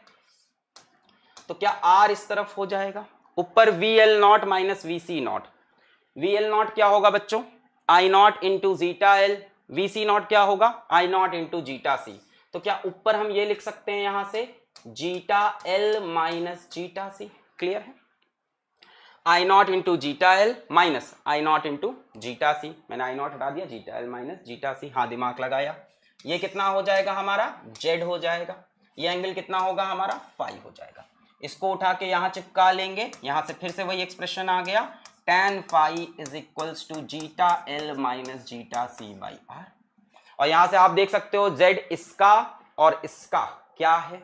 Speaker 1: तो क्या आर इस तरफ हो जाएगा? ऊपर V L naught minus V C naught. V L naught क्या होगा बच्चों? I naught into zeta L. V C naught क्या होगा? I naught into zeta C. तो क्या ऊपर हम ये लिख सकते हैं यहां से zeta L minus zeta C? Clear है? I naught into zeta L minus I naught into zeta C. मैंने आई नॉट हटा दिया, zeta L minus zeta C. हाँ, दिमाग लगाया। ये कितना हो जाएगा हमारा? जेड हो जाएगा। ये एंगल कितना होगा हमारा? 5 हो जाएगा। इसको उठा के यहां चिपका लेंगे, यहां से फिर से वही एक्सप्रेशन आ गया, tan phi is equals to zeta L minus zeta C by R. और यहां से आप देख सकते हो z इसका और इसका क्या है?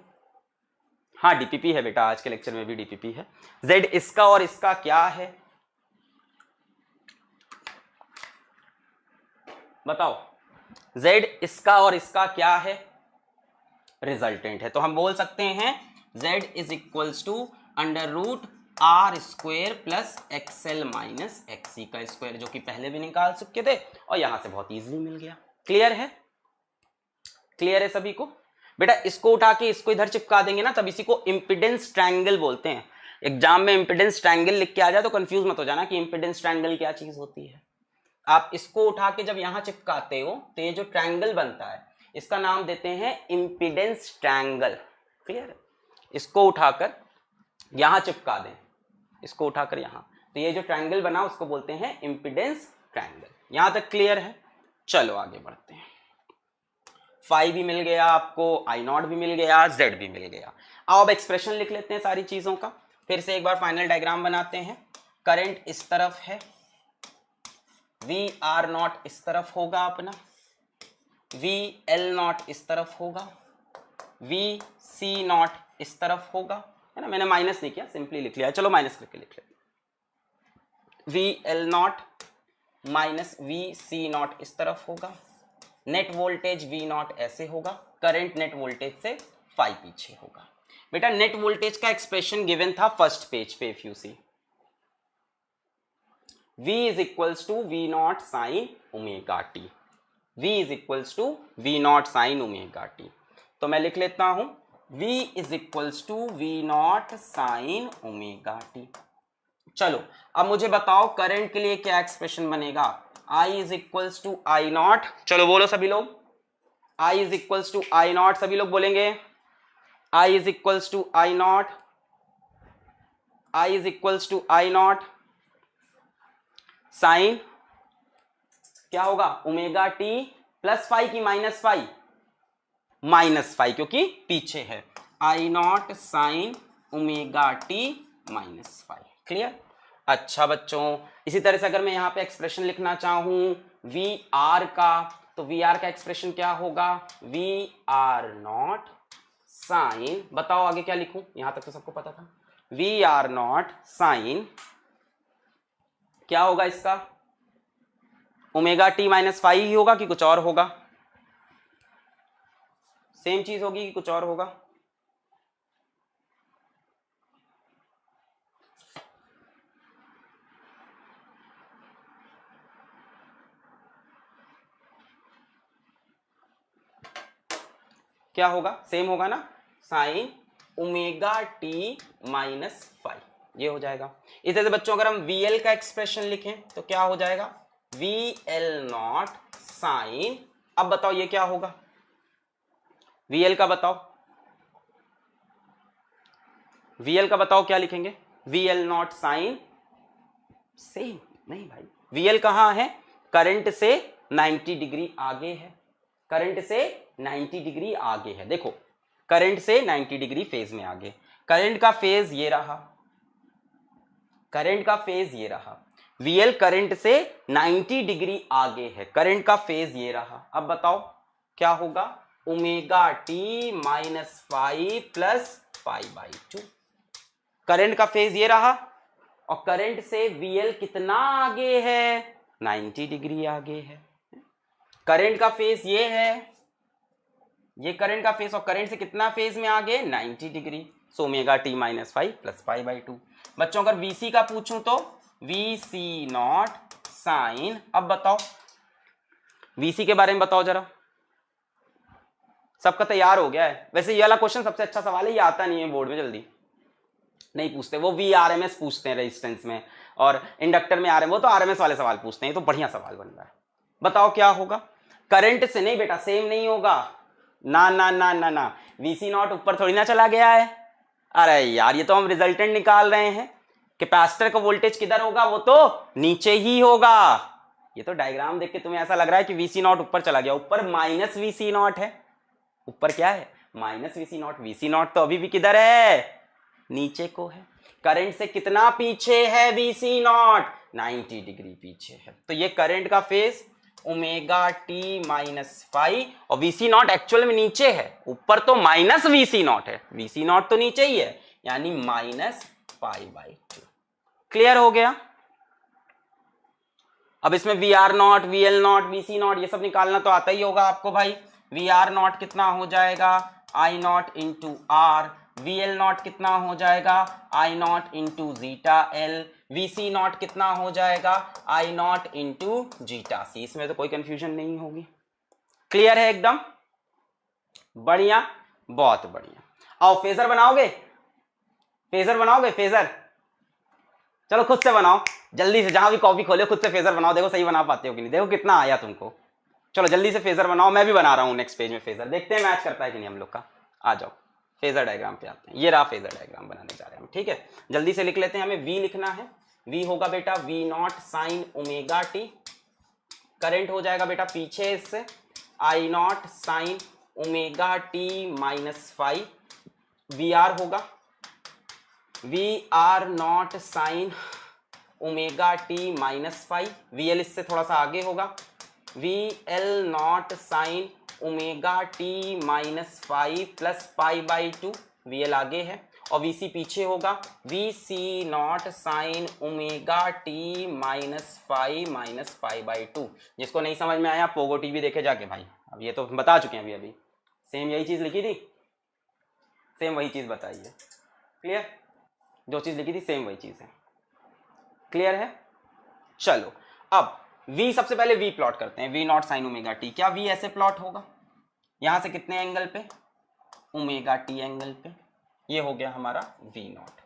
Speaker 1: हाँ, डीपीपी है बेटा, आज के लेक्चर में भी डीपीपी है। z इसका और इसका क्या है बताओ? z इसका और इसका क्या है? रिजल्टेंट है। तो हम बोल सकते हैं z is equals to under root R square plus XL minus XC का स्क्वायर, जो कि पहले भी निकाल चुके थे और यहां से बहुत इजीली मिल गया। क्लियर है? क्लियर है सभी को? बेटा इसको उठा के इसको इधर चिपका देंगे ना, तब इसी को इंपिडेंस ट्रायंगल बोलते हैं। एग्जाम में इंपिडेंस ट्रायंगल लिख के आ जाए तो कंफ्यूज मत हो जाना कि इंपिडेंस ट्रायंगल क्या चीज होती है। आप इसको उठा के जब यहां चिपकाते हो तो ये जो ट्रायंगल बनता है इसका नाम देते हैं इम्पीडेंस ट्रायंगल। क्लियर है? इसको उठाकर यहां चिपका दें, इसको उठाकर यहां, तो ये जो ट्रायंगल बना उसको बोलते हैं इम्पीडेंस ट्रायंगल। यहां तक क्लियर है? चलो आगे बढ़ते हैं। फाई भी मिल गया आपको, आई नॉट भी मिल गया, जेड भी मिल गया। अब एक्सप्रेशन लिख लेते हैं सारी चीजों का। फिर से एक बार फाइनल डायग्राम बनाते हैं। करंट इस तरफ है, वी आर नॉट इस तरफ होगा अपना, वी एल नॉट इस तरफ होगा, वी सी नॉट इस तरफ होगा, है ना। मैंने माइनस नहीं किया, सिंपली लिख लिया। चलो माइनस करके लिख लेते। V L naught minus V C naught इस तरफ होगा, नेट वोल्टेज वी नॉट ऐसे होगा, करंट नेट वोल्टेज से फाई पीछे होगा। बेटा नेट वोल्टेज का एक्सप्रेशन गिवन था फर्स्ट पेज पे, if you see V is equals to V naught sin omega t, V is equals to V naught sin omega t। तो मैं लिख लेता हूं V is equals to V naught sin omega t। चलो अब मुझे बताओ करंट के लिए क्या एक्सप्रेशन बनेगा। I is equals to I naught, चलो बोलो सभी लोग, I is equals to I naught, सभी लोग बोलेंगे I is equals to I naught, I is equals to I naught sine क्या होगा ओमेगा टी प्लस फाई की माइनस फाई, माइनस फाई क्योंकि पीछे है, I naught sine omega T minus phi. Clear? अच्छा बच्चों, इसी तरह से अगर मैं यहां पे एक्सप्रेशन लिखना चाहूं वी आर का, तो वी आर का एक्सप्रेशन क्या होगा, वी आर नॉट साइन, बताओ आगे क्या लिखूं, यहां तक तो सबको पता था, वी आर नॉट साइन क्या होगा इसका, ओमेगा टी माइनस फाइव ही होगा कि कुछ और होगा, सेम चीज होगी कि कुछ और होगा। क्या होगा, सेम होगा ना, sign omega T minus five, ये हो जाएगा। इस तरह से बच्चों अगर हम VL का एक्सप्रेशन लिखें तो क्या हो जाएगा, VL नॉट साइन, अब बताओ ये क्या होगा, VL का बताओ, VL का बताओ क्या लिखेंगे, VL नॉट साइन, सेम नहीं भाई, VL कहां है, करंट से 90 डिग्री आगे है, करंट से 90 डिग्री आगे है। देखो करंट से 90 डिग्री फेज में आगे, करंट का फेज ये रहा, करंट का फेज ये रहा, VL करंट से 90 डिग्री आगे है, करंट का फेज ये रहा। अब बताओ क्या होगा, omega T minus five plus pi by two, current का फेज ये रहा और करंट से VL कितना आगे है, 90 डिग्री आगे है। करंट का फेज ये है, ये करंट का फेज, और करंट से कितना फेज में आगे, 90 degree, so omega T minus five plus pi by two. बच्चों अगर VC का पूछूं तो VC नॉट साइन, अब बताओ VC के बारे में बताओ जरा, सबका तैयार हो गया है। वैसे ये वाला क्वेश्चन सबसे अच्छा सवाल है, ये आता नहीं है बोर्ड में, जल्दी नहीं पूछते, वो VRMS पूछते हैं रेजिस्टेंस में, और इंडक्टर में वो तो RMS वाले सवाल पूछते हैं, तो बढ़िया सवाल बन रहा है। बताओ क्या होगा, करंट से नहीं बेटा, सेम नहीं होगा, ना ना ना ना ना, VC नॉट ऊपर थोड़ी ना चला गया है, अरे यार ये तो हम रिजल्टेंट निकाल रहे हैं, कैपेसिटर का वोल्टेज किधर होगा, वो तो नीचे ही होगा। ये तो डायग्राम देख के तुम्हें ऐसा लग रहा है कि VC नॉट ऊपर चला गया, ऊपर माइनस VC नॉट है, ऊपर क्या है, minus VC not, VC naught तो अभी भी किधर है, नीचे को है। करंट से कितना पीछे है VC नॉट, 90 डिग्री पीछे है, तो ये करंट का phase omega T minus five, और VC नॉट एक्चुअल में नीचे है, ऊपर तो माइनस VC नॉट है, VC नॉट तो नीचे ही है, यानी minus pi by two. Clear हो गया? अब इसमें VR not, VL naught, VC not ये सब निकालना तो आता ही होगा आपको भाई। VR नॉट कितना हो जाएगा, I not into R, VL naught कितना हो जाएगा, I not into zeta L, VC naught कितना हो जाएगा, I not into zeta C. इसमें तो कोई कंफ्यूजन नहीं होगी, क्लियर है एकदम, बढ़िया, बहुत बढ़िया। आओ फेजर बनाओगे, फेजर बनाओगे, फेजर चलो खुद से बनाओ जल्दी से, जहां भी कॉपी खोले खुद से फेजर बनाओ, देखो सही बना पाते हो कि नहीं, देखो कितना आया तुमको। चलो जल्दी से फेजर बनाओ, मैं भी बना रहा हूँ नेक्स्ट पेज में फेजर, देखते हैं मैच करता है कि नहीं हम लोग का। आ जाओ फेजर डायग्राम पे आते हैं, ये रहा फेजर डायग्राम बनाने जा रहे हैं हम, ठीक है। जल्दी से लिख लेते हैं, हमें वी लिखना है। वी होगा बेटा V naught sine omega T, current हो जाएगा बेटा पीछे इससे I naught sine omega T minus 5, V R होगा V R naught sine omega T minus 5, V L इससे थोड़ा सा आगे होगा V L naught sine omega T minus 5 plus pi by 2, V L आगे है, और वी सी पीछे होगा V C naught sine omega T minus 5 minus pi by 2। जिसको नहीं समझ में आया पोगो टीवी देखे जाके भाई, अब ये तो बता चुके हैं अभी सेम यही चीज लिखी थी, सेम वही चीज बताइए, क्लियर, जो चीज लिखी थी सेम वही चीज है, क्लियर है। चलो अब v सबसे पहले v प्लॉट करते हैं, v not sine omega T, क्या v ऐसे प्लॉट होगा, यहां से कितने एंगल पे, ओमेगा टी एंगल पे, ये हो गया हमारा v नॉट।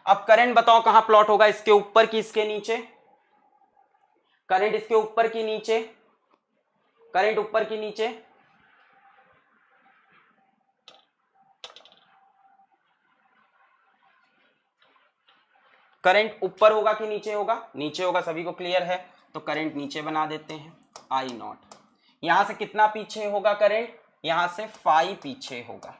Speaker 1: अब करंट बताओ कहां प्लॉट होगा, इसके ऊपर की इसके नीचे, करंट इसके ऊपर की नीचे, करंट ऊपर की नीचे, करंट ऊपर होगा कि नीचे होगा, नीचे होगा, सभी को क्लियर है, तो करंट नीचे बना देते हैं आई नॉट। यहां से कितना पीछे होगा करंट, यहां से 5 पीछे होगा,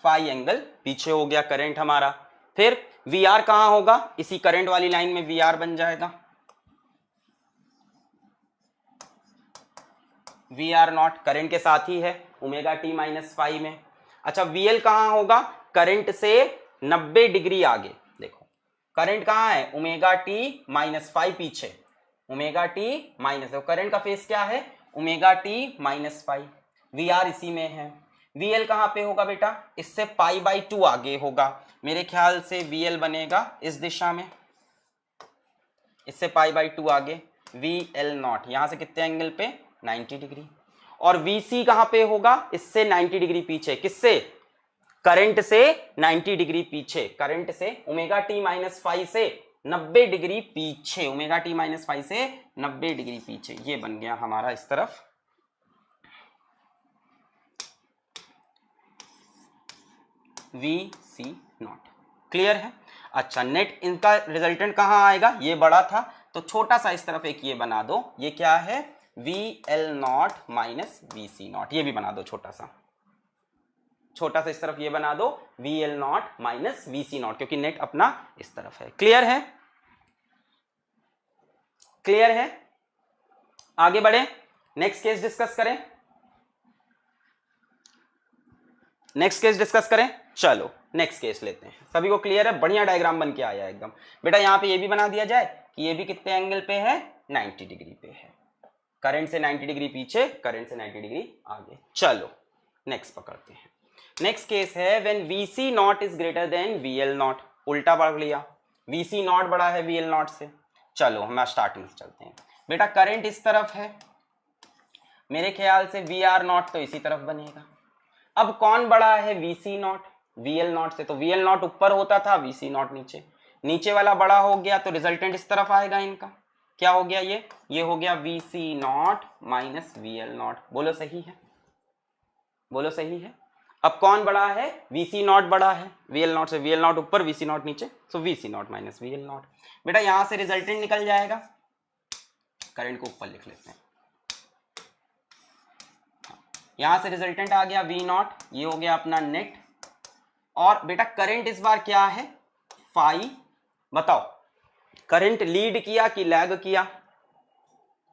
Speaker 1: फाई एंगल पीछे हो गया करंट हमारा। फिर वी आर कहां होगा, इसी करंट वाली लाइन में वी आर बन जाएगा वी आर नॉट, करंट के साथ ही है ओमेगा टी माइनस 5 में। अच्छा वी एल कहां होगा, करंट से 90 डिग्री आगे, देखो करंट कहां है, ओमेगा टी माइनस 5 पीछे, ओमेगा टी माइनस, करंट का फेस क्या है, omega T minus 5, V R इसी में है। वी एल कहां पे होगा बेटा, इससे पाई बाई 2 आगे होगा, मेरे ख्याल से वी एल बनेगा इस दिशा में, इससे पाई बाई 2 आगे, वी एल नॉट, यहां से कितने एंगल पे 90 डिग्री, और वी सी कहां पे होगा, इससे 90 डिग्री पीछे, किससे, करंट से 90 डिग्री पीछे, करंट से ओमेगा टी माइनस 5 से 90 डिग्री पीछे, ओमेगा टी माइनस 5 से 90 डिग्री पीछे, ये बन गया हमारा इस तरफ वी सी नॉट, क्लियर है। अच्छा नेट इनका रिजल्टेंट कहां आएगा, ये बड़ा था तो छोटा सा इस तरफ एक ये बना दो, ये क्या है V L naught minus V C naught, ये भी बना दो छोटा सा, छोटा सा इस तरफ ये बना दो V L naught minus V C naught, क्योंकि नेट अपना इस तरफ है, क्लियर है, क्लियर है। आगे बढ़े, नेक्स्ट केस डिस्कस करें, नेक्स्ट केस डिस्कस करें, चलो नेक्स्ट केस लेते हैं, सभी को क्लियर है, बढ़िया डायग्राम बन के आया एकदम। बेटा यहां पे ये भी बना दिया जाए कि ये भी कितने एंगल पे है, 90 डिग्री पे है, करंट से 90 डिग्री पीछे, करंट से 90 डिग्री आगे। चलो नेक्स्ट पकड़ते हैं, नेक्स्ट केस है when VC not is greater than VL not, उल्टा पढ़ लिया, VC नॉट बड़ा है VL नॉट से। चलो हम स्टार्टिंग से चलते हैं, बेटा करंट इस तरफ है, मेरे ख्याल से VR नॉट तो इसी तरफ बनेगा, अब कौन बड़ा है VC नॉट VL नॉट से, तो VL नॉट ऊपर होता था, VC नॉट नीचे, नीचे वाला बड़ा हो गया तो रिजल्टेंट इस तरफ आएगा इनका, क्या हो गया ये हो गया VC not minus VL not, बोलो सही है, बोलो सही है। अब कौन बड़ा है, VC नॉट बड़ा है, VL नॉट से, VL नॉट ऊपर VC नॉट नीचे, सो VC not minus VL not. बेटा यहां से रिजल्टेंट निकल जाएगा, करंट को ऊपर लिख लेते हैं, यहां से रिजल्टेंट आ गया V नॉट, ये हो गया अपना नेट, और बेटा करंट इस बार क्या है फाई, बताओ करंट लीड किया कि लैग किया,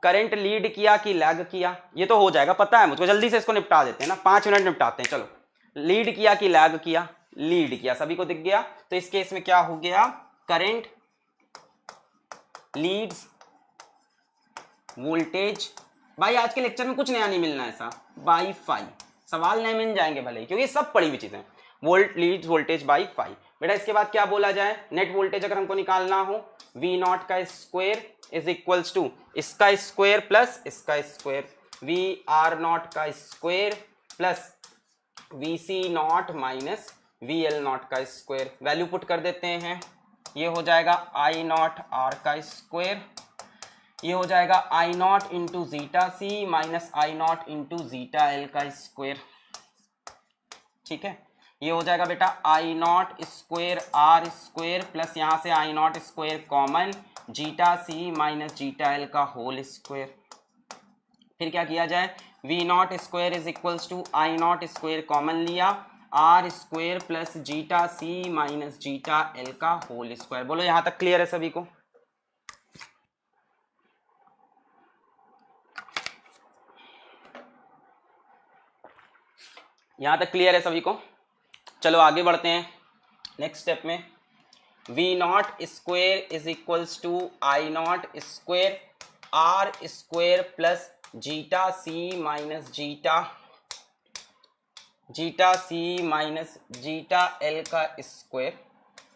Speaker 1: करंट लीड किया कि लैग किया, ये तो हो जाएगा पता है मुझको, जल्दी से इसको निपटा देते हैं ना, 5 मिनट निपटाते हैं। चलो लीड किया कि लैग किया, लीड किया, सभी को दिख गया, तो इस केस में क्या हो गया, करंट लीड्स वोल्टेज, भाई आज के लेक्चर में कुछ नया नहीं मिलना ऐसा, बाई 5 सवाल नहीं मिल जाएंगे भले, क्योंकि सब पड़ी हुई चीजें, वोल्ट लीड्स वोल्टेज बाई 5। बेटा इसके बाद क्या बोला जाए, नेट वोल्टेज अगर हमको निकालना हो, वी नॉट का स्क्वायर इज इक्वल्स टू इसका स्क्वायर प्लस इसका स्क्वायर, वी आर नॉट का square plus V C naught minus V L naught का स्क्वायर। वैल्यू पुट कर देते हैं, ये हो जाएगा आई नॉट आर का स्क्वायर, ये हो जाएगा I naught into zeta C minus I naught into zeta L का स्क्वायर। ठीक है, ये हो जाएगा बेटा I naught square R square plus यहाँ से I naught square common zeta C minus zeta L का होल स्क्वायर। फिर क्या किया जाए, V naught square is equals to I naught square common लिया, R square plus zeta C minus zeta L का whole square. बोलो यहां तक क्लियर है सभी को? यहां तक क्लियर है सभी को? चलो आगे बढ़ते हैं नेक्स्ट स्टेप में। V naught square is equals to I naught square R square plus zeta C minus zeta C minus zeta L का स्क्वायर।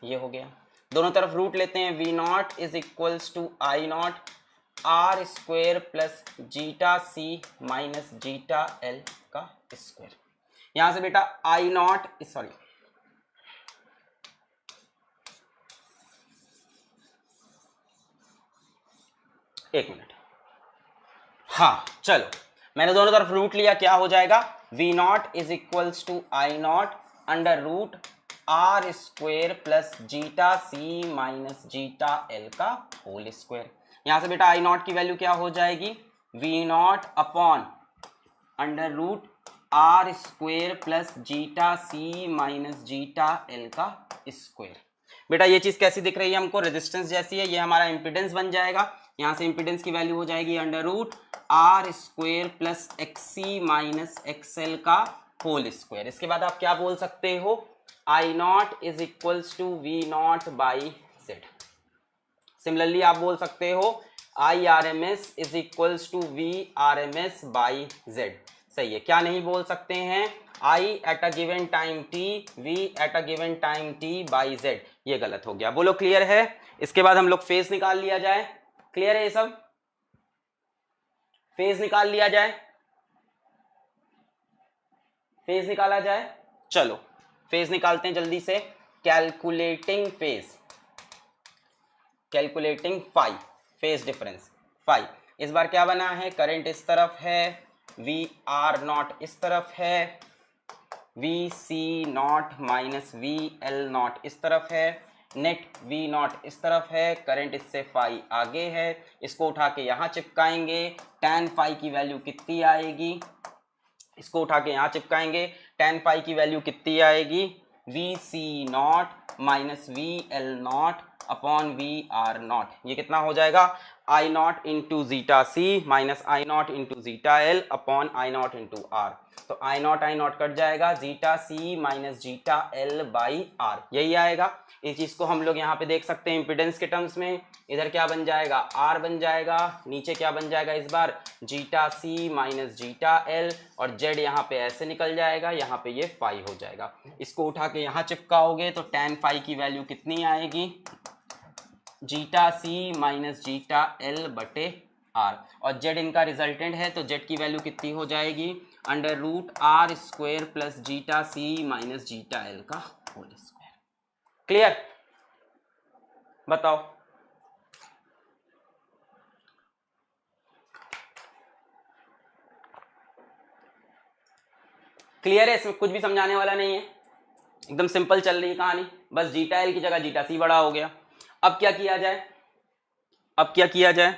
Speaker 1: ये हो गया, दोनों तरफ रूट लेते हैं। V naught is equals to I naught R square plus zeta C minus zeta L का square. यहां से बेटा आई नॉट सॉरी एक मिनट, हाँ चलो मैंने दोनों तरफ रूट लिया, क्या हो जाएगा, V naught is equals to I naught under root R square plus zeta C minus zeta L का होल स्क्वायर। यहां से बेटा आई नॉट की वैल्यू क्या हो जाएगी, V naught upon under root R square plus zeta C minus zeta L का square. बेटा ये चीज कैसी दिख रही है हमको, रेजिस्टेंस जैसी है, ये हमारा इंपीडेंस बन जाएगा। यहां से इंपीडेंस की वैल्यू हो जाएगी under root R square plus XC minus XL का होल स्क्वायर। इसके बाद आप क्या बोल सकते हो, I naught is equals to V naught by Z. Similarly आप बोल सकते हो I R M S is equals to V R M S by Z. सही है, क्या नहीं बोल सकते हैं, I at a given time T V at a given time T by Z, ये गलत हो गया। बोलो क्लियर है? इसके बाद हम लोग फेज निकाल लिया जाए। क्लियर है ये सब? फेज निकाल लिया जाए, फेज निकाला जाए। चलो फेज निकालते हैं जल्दी से। Calculating phase, calculating five, phase difference five. इस बार क्या बना है, करंट इस तरफ है, वी आर नॉट इस तरफ है, V C naught minus V L naught इस तरफ है, नेट वी नॉट इस तरफ है, करंट इससे फाई आगे है। इसको उठा के यहाँ चिपकाएंगे, tan फाई की वैल्यू कितनी आएगी, इसको उठा के यहाँ चिपकाएंगे, tan फाई की वैल्यू कितनी आएगी, V C naught minus V L naught upon V R naught. ये कितना हो जाएगा, I naught into zeta C minus I naught into zeta L upon I naught into R. तो आई नॉट कट जाएगा, zeta C minus zeta L by R, यही आएगा। इस चीज को हम लोग यहाँ पे देख सकते हैं इम्पिडेंस के टर्म्स में। इधर क्या बन जाएगा, आर बन जाएगा, नीचे क्या बन जाएगा इस बार, zeta C minus zeta L, और जेड यहाँ पे ऐसे निकल जाएगा, यहाँ पे ये फाई हो जाएगा। इसको उठा के यहाँ चिपकाओगे तो tan फाई की वैल्यू कितनी आएगी, zeta C minus zeta L बटे आर, और जेड इनका रिजल्टेंट है तो जेड की वैल्यू कितनी हो जाएगी, under root R square plus zeta C minus zeta L का होल स्क्वायर। क्लियर? बताओ। क्लियर है? इसमें कुछ भी समझाने वाला नहीं है, एकदम सिंपल चल रही है कहानी। बस जीटा एल की जगह जीटा सी बड़ा हो गया। अब क्या किया जाए, अब क्या किया जाए,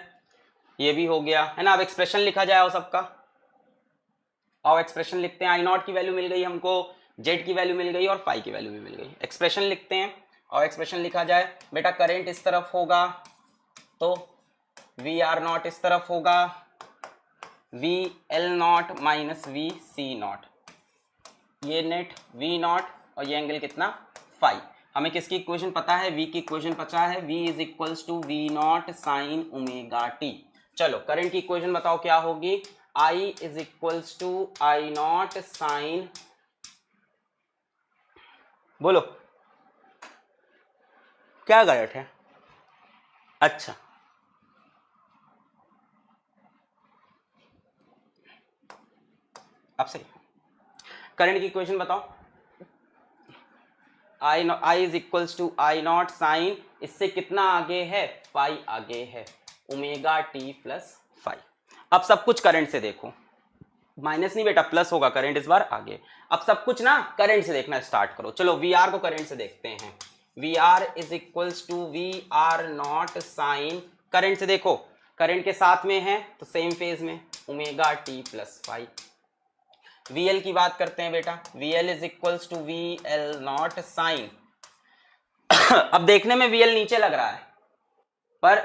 Speaker 1: ये भी हो गया है ना। अब एक्सप्रेशन लिखा जाए और सबका, और एक्सप्रेशन लिखते हैं। आई नॉट की वैल्यू मिल गई हमको, जेड की वैल्यू मिल गई और फाई की वैल्यू भी मिल गई। एक्सप्रेशन लिखते हैं और एक्सप्रेशन लिखा जाए। बेटा करंट इस तरफ होगा तो वी आर नॉट इस तरफ होगा, V L naught minus V C naught, ये नेट वी नॉट और ये एंगल कितना, फाई। हमें किसकी इक्वेशन पता है, v की इक्वेशन पता है, v is equals to V naught sine omega T. चलो करंट की इक्वेशन बताओ क्या होगी, I is equals to I naught sine, बोलो क्या गलत है, अच्छा अब सही। करंट की इक्वेशन बताओ। I is equals to I naught sine, इससे कितना आगे है, फाई आगे है, ओमेगा टी प्लस फाई। अब सब कुछ करंट से देखो, माइनस नहीं बेटा प्लस होगा, करंट इस बार आगे। अब सब कुछ ना करंट से देखना स्टार्ट करो। चलो वी आर को करंट से देखते हैं। V R is equals to V R naught sine, current से देखो, करंट के साथ में है तो सेम फेज में, omega T plus phi. VL की बात करते हैं बेटा, VL is equals to V L naught sine. अब देखने में VL नीचे लग रहा है, पर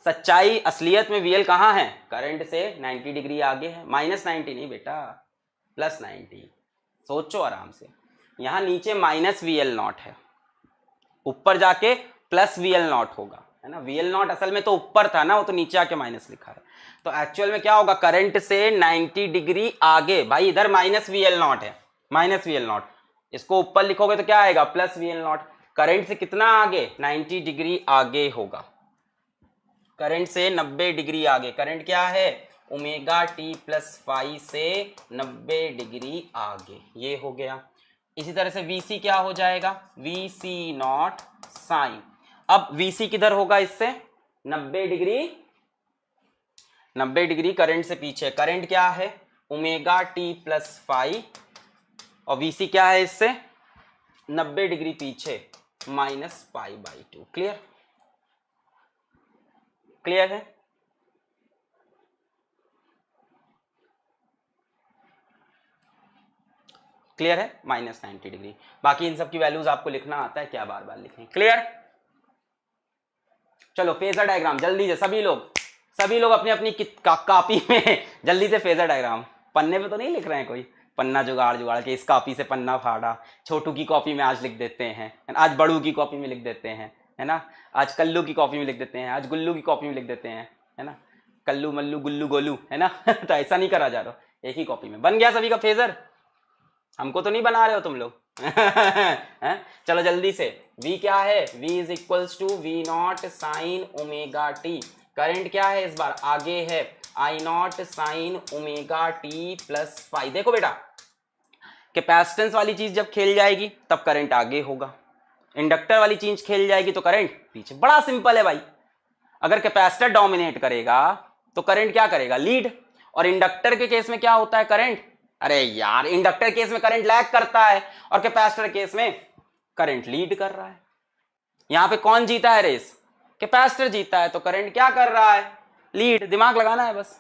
Speaker 1: सच्चाई असलियत में VL कहाँ है, करंट से 90 डिग्री आगे है। माइनस 90 नहीं बेटा, प्लस 90। सोचो आराम से, यहां नीचे माइनस VL नॉट है, ऊपर जाके प्लस VL नॉट होगा, है ना। VL नॉट असल में तो ऊपर था ना, वो तो नीचे आके माइनस लिखा है। तो एक्चुअल में क्या होगा, करंट से 90 डिग्री आगे, भाई इधर माइनस VL नॉट है, माइनस VL नॉट, इसको ऊपर लिखोगे तो क्या आएगा, प्लस VL नॉट। करंट से कितना आगे, 90 डिग्री आगे होगा, करंट से 90 डिग्री आगे। करंट क्या है, ओमेगा टी प्लस फाई से 90 डिग्री आगे, ये हो गया। इसी तरह से VC क्या हो जाएगा, VC नॉट साइन। अब VC किधर होगा, इससे 90 डिग्री, 90 डिग्री करंट से पीछे। करंट क्या है, ओमेगा टी प्लस फाई, और VC क्या है इससे 90 डिग्री पीछे, minus pi by 2। Clear, clear है। क्लियर है, माइनस 90 डिग्री। बाकी इन सब की वैल्यूज आपको लिखना आता है क्या, बार बार लिखें। क्लियर। चलो फेजर डायग्राम जल्दी से, सभी लोग अपनी अपनी कॉपी में जल्दी से फेजर डायग्राम, पन्ने पे तो नहीं लिख रहे हैं कोई, पन्ना जुगाड़ जुगाड़ के इस कॉपी से पन्ना फाड़ा, छोटू की कॉपी में आज लिख देते हैं, आज बड़ू की कॉपी में लिख देते हैं, है ना, आज कल्लू की कॉपी में लिख देते हैं, आज गुल्लू की कॉपी में लिख देते हैं, है ना, कल्लू मल्लू गुल्लू गोलू, है ना। तो ऐसा नहीं करा जा रहा, एक ही कॉपी में बन गया सभी का फेजर। हमको तो नहीं बना रहे हो तुम लोग। चलो जल्दी से, V क्या है, V is equals to V naught sine omega T. Current क्या है इस बार, आगे है, I naught sine omega T plus five. देखो बेटा, कैपेसिटेंस वाली चीज जब खेल जाएगी तब करंट आगे होगा, इंडक्टर वाली चीज खेल जाएगी तो करंट पीछे। बड़ा सिंपल है भाई, अगर कैपेसिटर डोमिनेट करेगा तो करंट क्या करेगा, लीड। और इंडक्टर के केस में क्या होता है, करंट, अरे यार इंडक्टर केस में करंट लैग करता है और कैपेसिटर केस में करंट लीड कर रहा है। यहां पे कौन जीता है रेस, कैपेसिटर जीता है, तो करंट क्या कर रहा है, लीड। दिमाग लगाना है बस,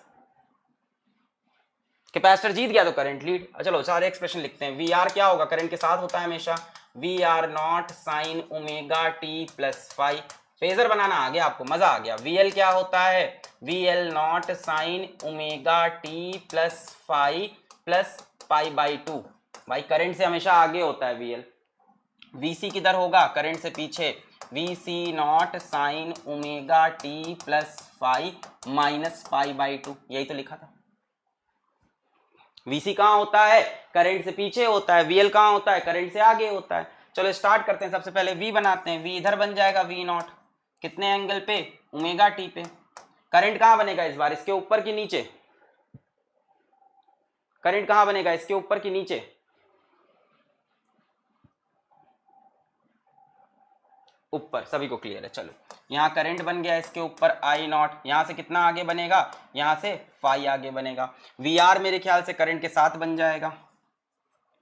Speaker 1: कैपेसिटर जीत गया तो करंट लीड। चलो सारे एक्सप्रेशन लिखते हैं। वी आर क्या होगा, करंट के साथ होता है हमेशा, V R naught sine omega T plus five. Phasor बनाना आ गया आपको, मजा आ गया। वी एल क्या होता है, V L naught sine omega T plus five plus pi by 2। भाई करंट से हमेशा आगे होता है वी एल। वी सी किधर होगा, करंट से पीछे, V C naught sine omega T plus five minus pi by 2, यही तो लिखा था। VC कहां होता है, करंट से पीछे होता है, VL कहां होता है, करंट से आगे होता है। चलो स्टार्ट करते हैं, सबसे पहले V बनाते हैं। V इधर बन जाएगा, V नॉट कितने एंगल पे, ओमेगा टी पे। करंट कहां बनेगा इस बार, इसके ऊपर की नीचे, करंट कहां बनेगा, इसके ऊपर की नीचे, ऊपर। सभी को क्लियर है। चलो यहाँ करंट बन गया इसके ऊपर आई नॉट, यहाँ से कितना आगे बनेगा, यहाँ से फाई आगे बनेगा। वी आर मेरे ख्याल से करंट के साथ बन जाएगा,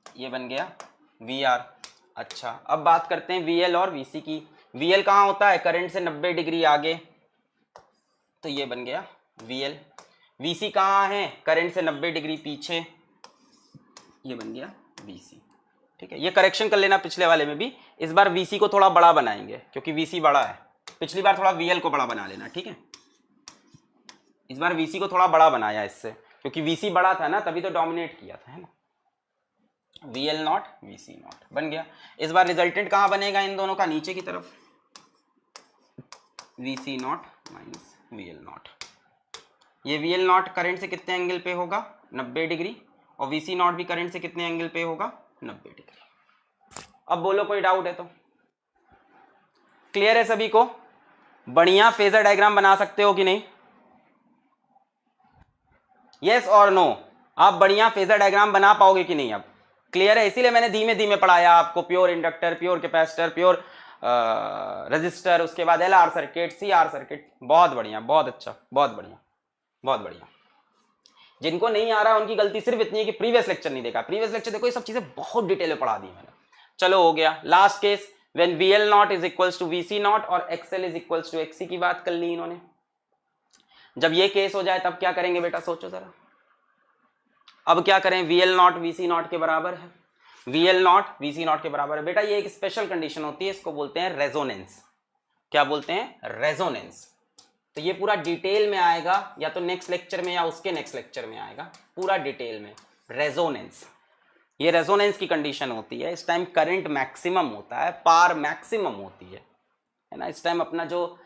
Speaker 1: ये बन गया वी आर। अच्छा अब बात करते हैं वी एल और वी सी की। वी एल कहाँ होता है, करंट से 90 डिग्री आगे, तो ये बन गया वी एल। वी सी कहाँ है, करंट से 90 डिग्री पीछे, ये बन गया वी सी। ठीक है, ये करेक्शन कर लेना पिछले वाले में भी। इस बार VC को थोड़ा बड़ा बनाएंगे क्योंकि VC बड़ा है, पिछली बार थोड़ा VL को बड़ा बना लेना, ठीक है। इस बार VC को थोड़ा बड़ा बनाया इससे, क्योंकि VC बड़ा था ना, तभी तो डोमिनेट किया था, है ना। VL नॉट VC नॉट बन गया। इस बार रिजल्टेंट कहाँ बनेगा इन दोनों का, नीचे की तरफ, VC not minus VL not. ये VL नॉट करंट से कितने एंगल पे होगा, 90 डिग्री, और VC नॉट भी करंट से कितने एंगल पे होगा, 90 डिग्री। अब बोलो कोई डाउट है तो। क्लियर है सभी को, बढ़िया फेजर डायग्राम बना सकते हो कि नहीं, यस और नो। आप बढ़िया फेजर डायग्राम बना पाओगे कि नहीं? अब क्लियर है? इसीलिए मैंने धीमे धीमे पढ़ाया आपको, pure inductor, pure capacitor, pure resistor, उसके बाद LR सर्किट, CR सर्किट। बहुत बढ़िया, बहुत अच्छा, बहुत बढ़िया, बहुत बढ़िया। जिनको नहीं आ रहा है उनकी गलती सिर्फ इतनी है कि प्रीवियस लेक्चर नहीं देखा। प्रीवियस लेक्चर देखो, ये सब चीजें बहुत डिटेल में पढ़ा दी मैंने। चलो हो गया। Last case, when VL naught is equals to VC naught और XL is equals to XC की बात कर ली इन्होंने। जब ये केस हो जाए तब क्या करेंगे बेटा, सोचो जरा। अब क्या करें? VL नॉट VC नॉट के बराबर है, VL नॉट VC नॉट के बराबर है। बेटा ये एक स्पेशल कंडीशन होती है, इसको बोलते हैं रेजोनेंस। क्या बोलते हैं? रेजोनेंस। तो ये पूरा डिटेल में आएगा, या तो नेक्स्ट लेक्चर में या उसके नेक्स्ट लेक्चर में आएगा, पूरा डिटेल में। रेजोनेंस, ये रेजोनेंस की कंडीशन होती है। इस टाइम करंट मैक्सिमम होता है, पावर मैक्सिमम होती है ना। इस टाइम अपना जो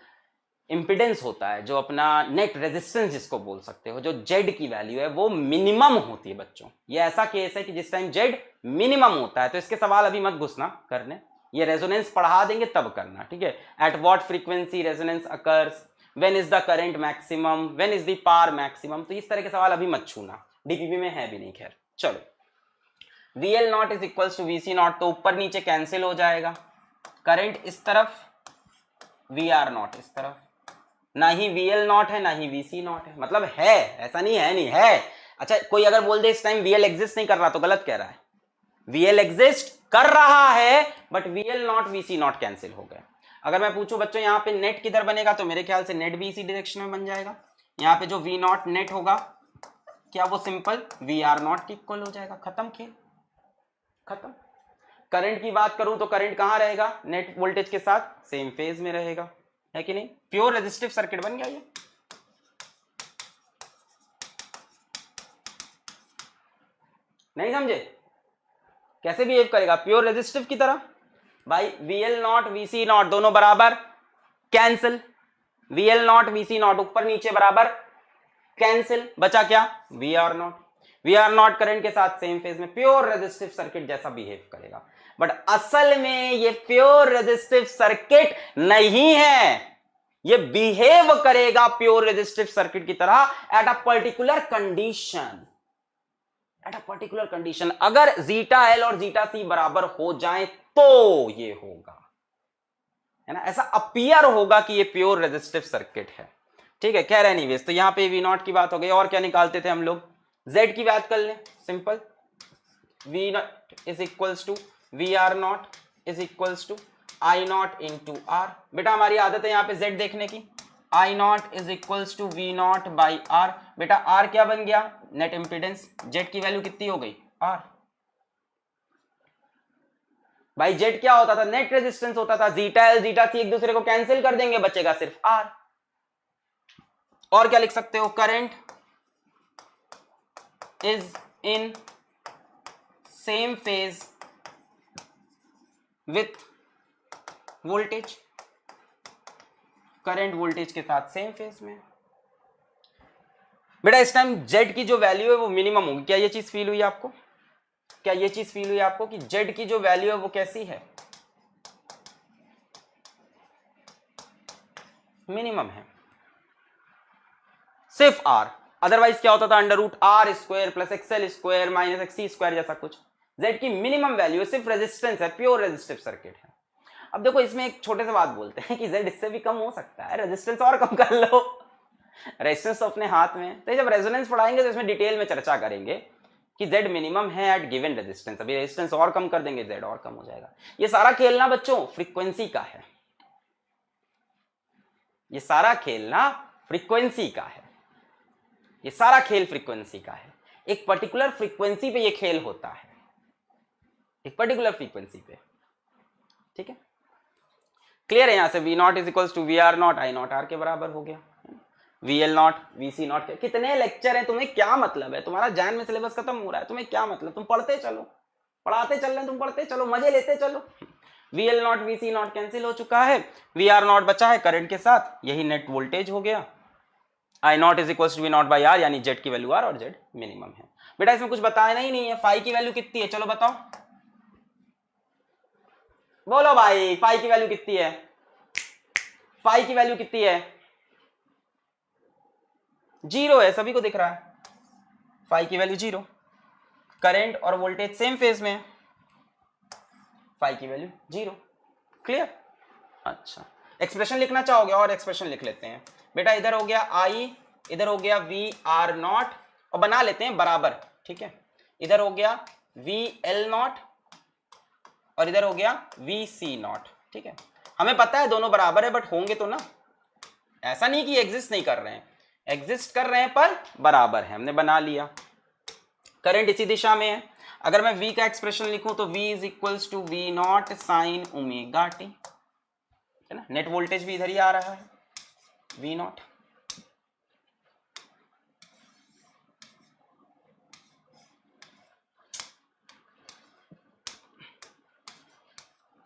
Speaker 1: इंपिडेंस होता है, जो अपना नेट रेजिस्टेंस जिसको बोल सकते हो, जो जेड की वैल्यू है वो मिनिमम होती है बच्चों। ये ऐसा केस है कि जिस टाइम जेड मिनिमम होता है। तो इसके सवाल अभी मत घुसना करने, ये रेजोनेंस पढ़ा देंगे तब करना, ठीक है। At what frequency resonance occurs, when is the current maximum, when is the power maximum. तो इस तरह के सवाल अभी मत छूना, डीपीपी में है भी नहीं। खैर चलो, VL naught is equals to VC naught, तो ऊपर नीचे कैंसिल हो जाएगा। करंट इस तरफ, VR नॉट इस तरफ। ना ही VL नॉट है ना ही VC नॉट है, मतलब है, ऐसा नहीं है, नहीं है। अच्छा, कोई अगर बोल दे इस टाइम VL एग्जिस्ट नहीं कर रहा तो गलत कह रहा है। VL एग्जिस्ट कर रहा है, but VL naught VC not cancel हो गए। अगर मैं पूछूं बच्चों यहाँ पे नेट किधर बनेगा, तो मेरे ख्याल से नेट भी इसी डायरेक्शन में बन जाएगा। यहाँ पे जो V नॉट नेट होगा, क्या वो सिंपल VR नॉट की इक्वल हो जाएगा। खत्म खेल, खत्म। करंट की बात करूं तो करंट कहां रहेगा? नेट वोल्टेज के साथ सेम फेज में रहेगा, है कि नहीं? प्योर रेजिस्टिव सर्किट बन गया ये। नहीं समझे? कैसे बिहेव करेगा? प्योर रेजिस्टिव की तरह। भाई VL नॉट VC नॉट दोनों बराबर, cancel. VL naught VC not ऊपर नीचे बराबर, कैंसिल। बचा क्या? VR not. VR not current के साथ सेम फेज में, प्योर रेजिस्टिव सर्किट जैसा बिहेव करेगा। बट असल में ये प्योर रेजिस्टिव सर्किट नहीं है, ये बिहेव करेगा प्योर रेजिस्टिव सर्किट की तरह at a particular condition. At a particular condition, अगर जीटा एल और जीटा सी बराबर हो जाए तो ये होगा, है ना। ऐसा अपीयर होगा कि ये प्योर रेजिस्टिव सर्किट है, ठीक है। कह रहे नहीं वेस्ट। तो यहां पे वी नॉट की बात हो गई। और क्या निकालते थे हम लोग? जेड की बात कर लें, simple. V naught is equals to VR naught is equals to I not into R. बेटा हमारी आदत है यहाँ पे जेड देखने की। I naught is equals to V not by R. बेटा आर क्या बन गया? Net impedance. जेड की वैल्यू कितनी हो गई? आर। भाई जेड क्या होता था? नेट रेजिस्टेंस होता था। जीटा एल जीटा सी एक दूसरे को कैंसिल कर देंगे, बचेगा सिर्फ आर। और क्या लिख सकते हो? Current is in same phase with voltage. Current voltage के साथ सेम फेज में। बेटा इस टाइम जेड की जो वैल्यू है वो मिनिमम होगी। क्या ये चीज फील हुई आपको? क्या ये चीज फील हुई आपको कि जेड की जो वैल्यू है वो कैसी है? मिनिमम है, सिर्फ आर। अदरवाइज क्या होता था? Under root R square plus XL square minus X C square जैसा कुछ। जेड की मिनिमम वैल्यू है, सिर्फ रेजिस्टेंस है, प्योर रेजिस्टिव सर्किट है। अब देखो इसमें एक छोटे से बात बोलते हैं कि जेड इससे भी कम हो सकता है, रेजिस्टेंस और कम कर लो। रेजिस्टेंस तो अपने हाथ में। तो जब रेजोनेंस पढ़ाएंगे तो इसमें डिटेल में चर्चा करेंगे कि जेड मिनिमम है एट गिवन रेजिस्टेंस। अभी रेजिस्टेंस और कम कर देंगे, जेड और कम हो जाएगा। ये सारा खेलना बच्चों फ्रीक्वेंसी का है। ये सारा खेलना फ्रीक्वेंसी का है। ये सारा खेल फ्रीक्वेंसी का है। एक पर्टिकुलर फ्रीक्वेंसी पे ये खेल होता है, एक पर्टिकुलर फ्रीक्वेंसी पे, ठीक है। क्लियर है? यहां से V naught is equals to V R naught I naught R के बराबर हो गया। VL naught VC naught. कितने लेक्चर हैं? तुम्हें क्या मतलब है? तुम्हारा जैन में सिलेबस खत्म हो रहा है, तुम्हें क्या मतलब? तुम पढ़ते चलो, पढ़ाते चल रहे हैं, तुम पढ़ते चलो, मजे लेते चलो। VL naught VC not cancel हो चुका है, VR नॉट बचा है करंट के साथ, यही नेट वोल्टेज हो गया। I naught is equals to V not by R, यानी जेड की वैल्यू आर और जेड मिनिमम है। बेटा इसमें कुछ बताया नहीं है। फाई की वैल्यू कितनी है? चलो बताओ, बोलो भाई, फाई की वैल्यू कितनी है? फाई की वैल्यू कितनी है? 0 है, सभी को दिख रहा है। फाई की वैल्यू 0, करंट और वोल्टेज सेम फेज में है, फाई की वैल्यू 0। क्लियर? अच्छा, एक्सप्रेशन लिखना चाहोगे और एक्सप्रेशन लिख लेते हैं बेटा। इधर हो गया आई, इधर हो गया वी आर नॉट, और बना लेते हैं बराबर, ठीक है। इधर हो गया वी एल नॉट और इधर हो गया वी सी नॉट, ठीक है। हमें पता है दोनों बराबर है, बट होंगे तो ना, ऐसा नहीं कि एग्जिस्ट नहीं कर रहे हैं, एग्जिस्ट कर रहे हैं पर बराबर है, हमने बना लिया। करंट इसी दिशा में है। अगर मैं v का एक्सप्रेशन लिखूं तो v is equals to V naught sine omega T, है ना। नेट वोल्टेज भी इधर ही आ रहा है, वी नॉट।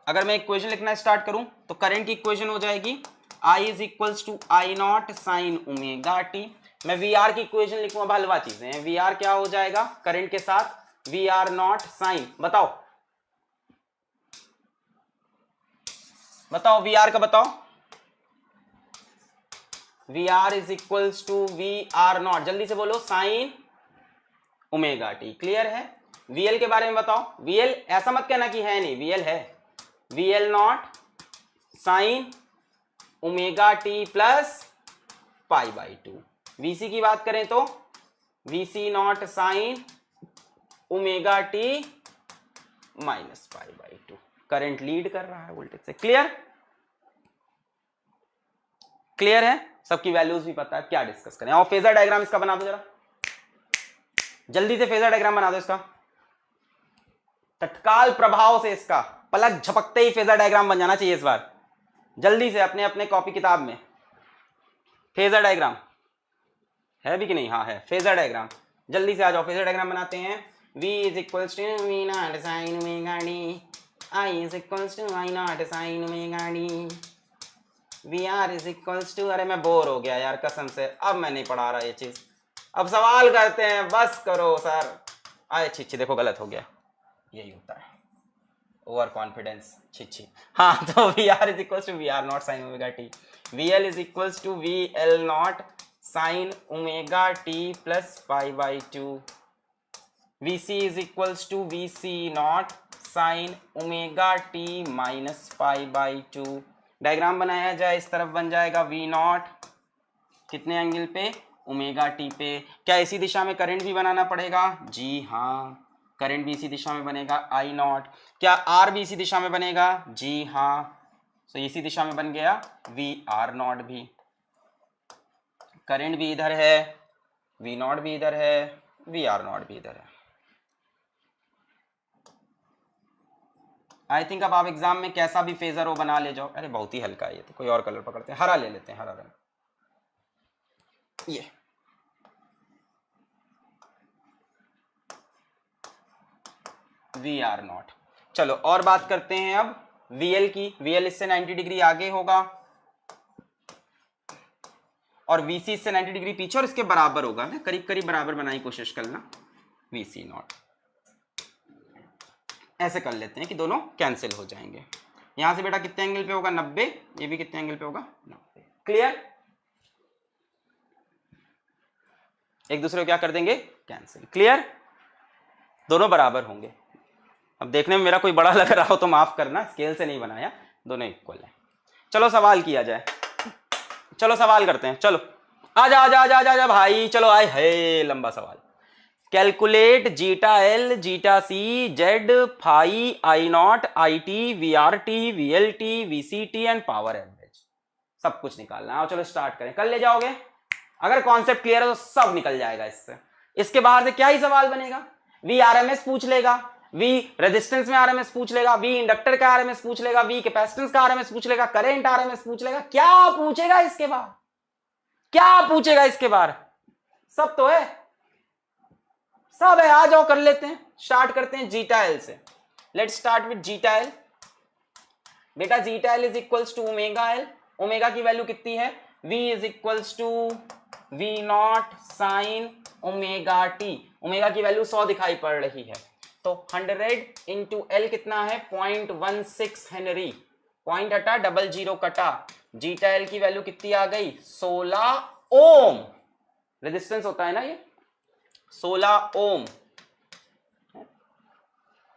Speaker 1: अगर मैं इक्वेशन लिखना स्टार्ट करूं तो करंट की इक्वेशन हो जाएगी I is equals to I naught sine omega T. मैं वी आर की इक्वेशन लिखूंगा, अब हलवा चीजें हैं। वी आर क्या हो जाएगा करंट के साथ, वी आर नॉट साइन, बताओ बताओ वी आर का बताओ। V R is equals to V R naught, जल्दी से बोलो, साइन ओमेगा टी। क्लियर है? वीएल के बारे में बताओ। वीएल ऐसा मत कहना कि है नहीं, वीएल है, V L naught sine omega T plus pi by 2। V C की बात करें तो V C naught sine omega T minus pi by 2। Current lead कर रहा है वोल्टेज से। क्लियर? क्लियर है? सबकी वैल्यूज भी पता है, क्या डिस्कस करें। और फेजर डायग्राम इसका बना दो जरा, जल्दी से फेजर डायग्राम बना दो इसका, तत्काल प्रभाव से इसका पलक झपकते ही फेजर डायग्राम बन जाना चाहिए इस बार। जल्दी से अपने अपने कॉपी किताब में फेजर डायग्राम है भी कि नहीं? हाँ है, फेजर डायग्राम। जल्दी से आ जाओ, फेजर डायग्राम बनाते हैं। v is equals to V naught sine omega D, I is equals to I naught sine omega D, V R is equals to, अरे मैं बोर हो गया यार कसम से, अब मैं नहीं पढ़ा रहा ये चीज, अब सवाल करते हैं, बस करो सर। अच्छी अच्छी, देखो गलत हो गया, यही होता है ओवर कॉन्फिडेंस, छी। हाँ, तो V R is equals to V R naught sine omega T, V L is equals to V L naught sine omega T plus pi by 2, V C is equals to V C naught sine omega T minus pi by 2। Diagram बनाया जाए, इस तरफ बन जाएगा V naught, कितने angle पे? Omega T पे। क्या इसी दिशा में करंट भी बनाना पड़ेगा? जी हाँ, करंट भी इसी दिशा में बनेगा, आई नॉट। क्या आर भी इसी दिशा में बनेगा? जी हाँ, तो इसी दिशा में बन गया वी आर नॉट भी। करंट भी इधर है, वी नॉट भी इधर है, वी आर नॉट भी इधर है। आई थिंक अब आप एग्जाम में कैसा भी फेजर हो बना ले जाओ। अरे बहुत ही हल्का है ये तो, कोई और कलर पकड़ते हैं, हरा ले लेते हैं, हरा रंग, ये वी आर नॉट। चलो और बात करते हैं अब वीएल की। वीएल इससे 90 डिग्री आगे होगा और वीसी इससे 90 डिग्री पीछे और इसके बराबर होगा ना, करीब करीब बराबर बनाने की कोशिश करना, वीसी नॉट। ऐसे कर लेते हैं कि दोनों कैंसिल हो जाएंगे। यहां से बेटा कितने एंगल पे होगा? 90, ये भी कितने एंगल पे होगा? 90। क्लियर? एक दूसरे को क्या कर देंगे? कैंसिल। क्लियर? दोनों बराबर होंगे। अब देखने में मेरा कोई बड़ा लग रहा हो तो माफ करना, स्केल से नहीं बनाया, दोनों इक्वल है। चलो सवाल किया जाए, चलो सवाल करते हैं। चलो आजा आजा आजा आजा आजा भाई, चलो आए है लंबा सवाल। Calculate zeta L, zeta C, Z, phi, I naught, I T, V R T, V L T, V C T and power average. सब कुछ निकालना है। आओ चलो स्टार्ट करें। कर ले जाओगे? अगर कॉन्सेप्ट क्लियर है तो सब निकल जाएगा इससे। इसके बाहर से क्या ही सवाल बनेगा? वी आरएमएस पूछ लेगा, वी रेजिस्टेंस में आरएमएस पूछ लेगा, वी इंडक्टर का आरएमएस पूछ लेगा, वी कैपेसिटेंस का आरएमएस पूछ लेगा, करंट आरएमएस पूछ लेगा। क्या पूछेगा इसके बाद? क्या पूछेगा इसके बाद? सब तो है, सब है। आ जाओ कर लेते हैं, स्टार्ट करते हैं जीटा एल से। Let's start with zeta L. बेटा zeta L is equals to omega L. Omega की वैल्यू कितनी है? v is equals to V naught sine omega T. Omega की वैल्यू 100 दिखाई पड़ रही है, तो 100 इंटू एल कितना है? 0.16 हेनरी। पॉइंट हटा, 00 कटा, जीटा एल की वैल्यू कितनी आ गई? 16 ओम। रेजिस्टेंस होता है ना ये, 16 ओम,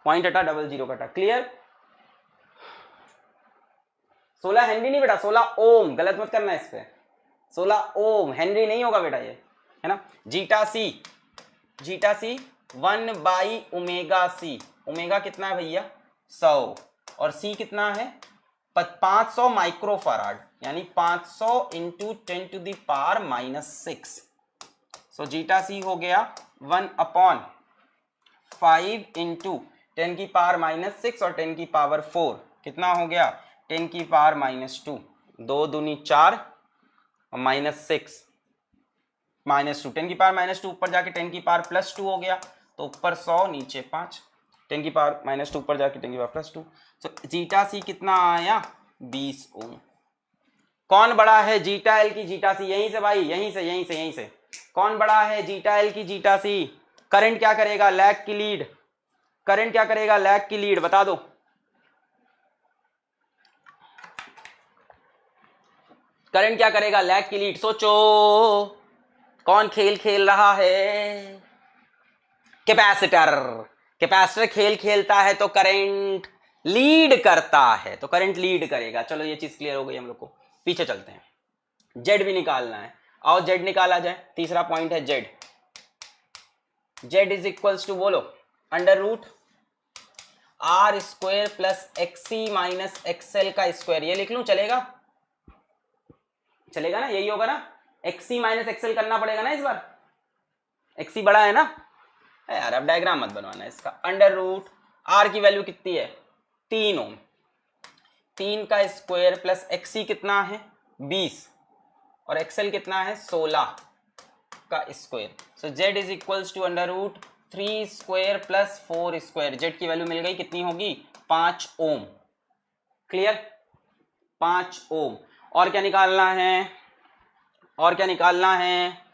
Speaker 1: पॉइंट हटा, डबल जीरो कटा, क्लियर। 16 हेनरी नहीं बेटा, 16 ओम, गलत मत करना इस पे, 16 ओम, हेनरी नहीं होगा बेटा ये, है ना। जीटा सी 1/ओमेगा सी, ओमेगा कितना है भैया 100, और सी कितना है 500 माइक्रोफराड, यानी 500 इंटू 10⁻⁻6। सो जीटा सी हो गया 1/5 इंटू 10⁻⁻6 और 10⁻4 कितना हो गया 10⁻², 2 दूनी 4 और -6 -2, 10⁻², ऊपर जाके 10⁻+2 हो गया, तो ऊपर 100 नीचे 5, 10⁻² ऊपर जाके 10⁻+2। तो जीटा सी कितना आया 20 ओम। कौन बड़ा है जीटा एल की जीटा सी, यहीं से भाई, यहीं से कौन बड़ा है जीटा एल की जीटा सी। करंट क्या करेगा लैग की लीड, करंट क्या करेगा लैग की लीड, बता दो। करंट क्या करेगा लैग की लीड, सोचो कौन खेल खेल रहा है, कैपेसिटर। कैपेसिटर खेल खेलता है तो करंट लीड करता है, तो करंट लीड करेगा। चलो ये चीज क्लियर हो गई हम लोग को, पीछे चलते हैं। जेड भी निकालना है, आओ जेड निकाला जाए। तीसरा पॉइंट है Z, Z is equals to बोलो √r² plus XC minus XL का स्क्वायर, ये लिख लूं चलेगा, चलेगा ना, यही होगा ना, XC माइनस XL करना पड़ेगा ना इस बार, XC बड़ा है ना यार, अब डायग्राम मत बनवाना इसका। √r की वैल्यू कितनी है 3 ओम, 3 का स्क्वायर प्लस XC कितना है 20 और XL कितना है 16 का square. So Z is equals to √3² plus 4²। Z की वैल्यू मिल गई, कितनी होगी 5 ओम, क्लियर 5 ओम। और क्या निकालना है, और क्या निकालना है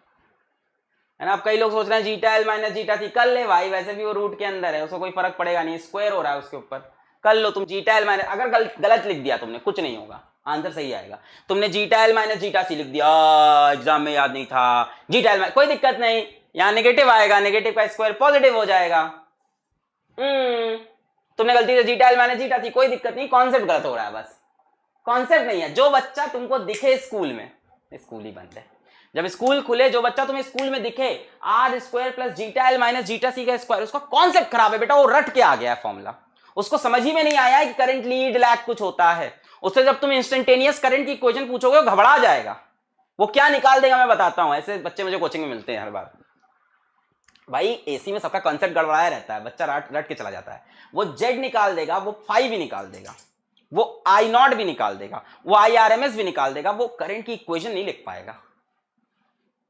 Speaker 1: ना। अब कई लोग सोच रहे हैं जीटा एल माइनस जीटा सी, कर ले भाई, वैसे भी वो रूट के अंदर है, उसको कोई फर्क पड़ेगा नहीं, स्क्वायर हो रहा है उसके ऊपर, कर लो तुम जीटा एल माइनस। अगर गलत लिख दिया तुमने कुछ नहीं होगा, आंसर सही आएगा। तुमने जीटा एल माइनस जीटा सी लिख दिया, एग्जाम में याद नहीं था, जीटा एल कोई दिक्कत नहीं, यहाँ नेगेटिव आएगा, नेगेटिव का स्क्वायर पॉजिटिव हो जाएगा। तुमने गलती से जीटा एल माइनस जीटा सी, कोई दिक्कत नहीं, कॉन्सेप्ट गलत हो रहा है बस, कॉन्सेप्ट नहीं है। जो बच्चा तुमको दिखे स्कूल में, स्कूल ही बंद है, जब स्कूल खुले जो बच्चा तुम्हें स्कूल में दिखे r² plus zeta L minus zeta C का स्क्वायर, उसका कॉन्सेप्ट खराब है बेटा, वो रट के आ गया है फॉर्मूला, उसको समझ ही में नहीं आया है कि करंट लीड लैग कुछ होता है। उससे जब तुम इंस्टेंटेनियस करंट की इक्वेशन पूछोगे वो घबरा जाएगा, वो क्या निकाल देगा मैं बताता हूं। ऐसे बच्चे मुझे कोचिंग में मिलते हैं हर बार भाई, एसी में सबका कॉन्सेप्ट गड़बड़ाया रहता है, बच्चा रट के चला जाता है। वो जेड निकाल देगा, वो फाई भी निकाल देगा, वो I0 भी निकाल देगा, वो IRMS भी निकाल देगा, वो करंट की इक्वेशन नहीं लिख पाएगा,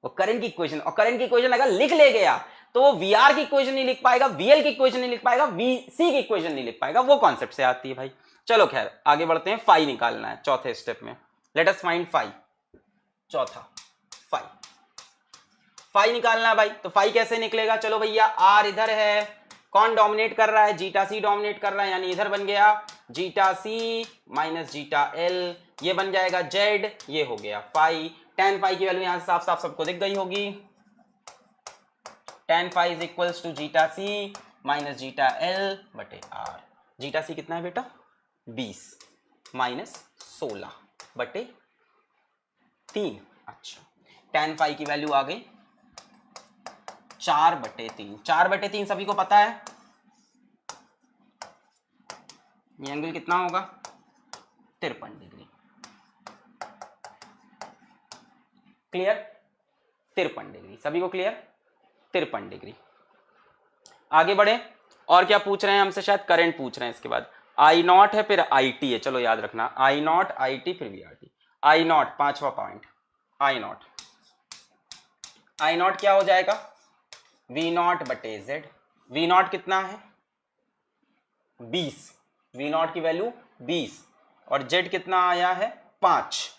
Speaker 1: वो करंट की इक्वेशन, और करंट की इक्वेशन अगर लिख ले गया तो वो VR की इक्वेशन नहीं लिख पाएगा, VL की इक्वेशन नहीं लिख पाएगा, VC की इक्वेशन नहीं लिख पाएगा, वो कॉन्सेप्ट से आती है भाई। चलो खैर आगे बढ़ते हैं, फाई निकालना है चौथे स्टेप में, लेट अस फाइंड फाई। चौथा फाई, फाई निकालना है भाई, तो फाई कैसे निकलेगा, चलो भैया आर इधर है, कौन डोमिनेट कर रहा है जीटा सी डोमिनेट कर रहा है, यानी इधर बन गया zeta C minus zeta L, ये बन जाएगा जेड, ये हो गया फाई। tan फाई की वैल्यू यहां से साफ साफ सबको दिख गई होगी, tan phi is equals to zeta C minus zeta L बटे आर। जीटा सी कितना है बेटा 20 माइनस 16 बटे 3। अच्छा, tan फाई की वैल्यू आ गई 4/3, 4/3 सभी को पता है, ये एंगल कितना होगा 53 डिग्री, क्लियर 53 डिग्री, सभी को क्लियर 53 डिग्री। आगे बढ़े, और क्या पूछ रहे हैं हमसे, शायद करंट पूछ रहे हैं, इसके बाद I0 है फिर IT है, चलो याद रखना I0 IT फिर VRT। I0 पांचवा पॉइंट, I0 क्या हो जाएगा V0 बटे Z। V0 कितना है 20, V0 की वैल्यू 20 और Z कितना आया है 5,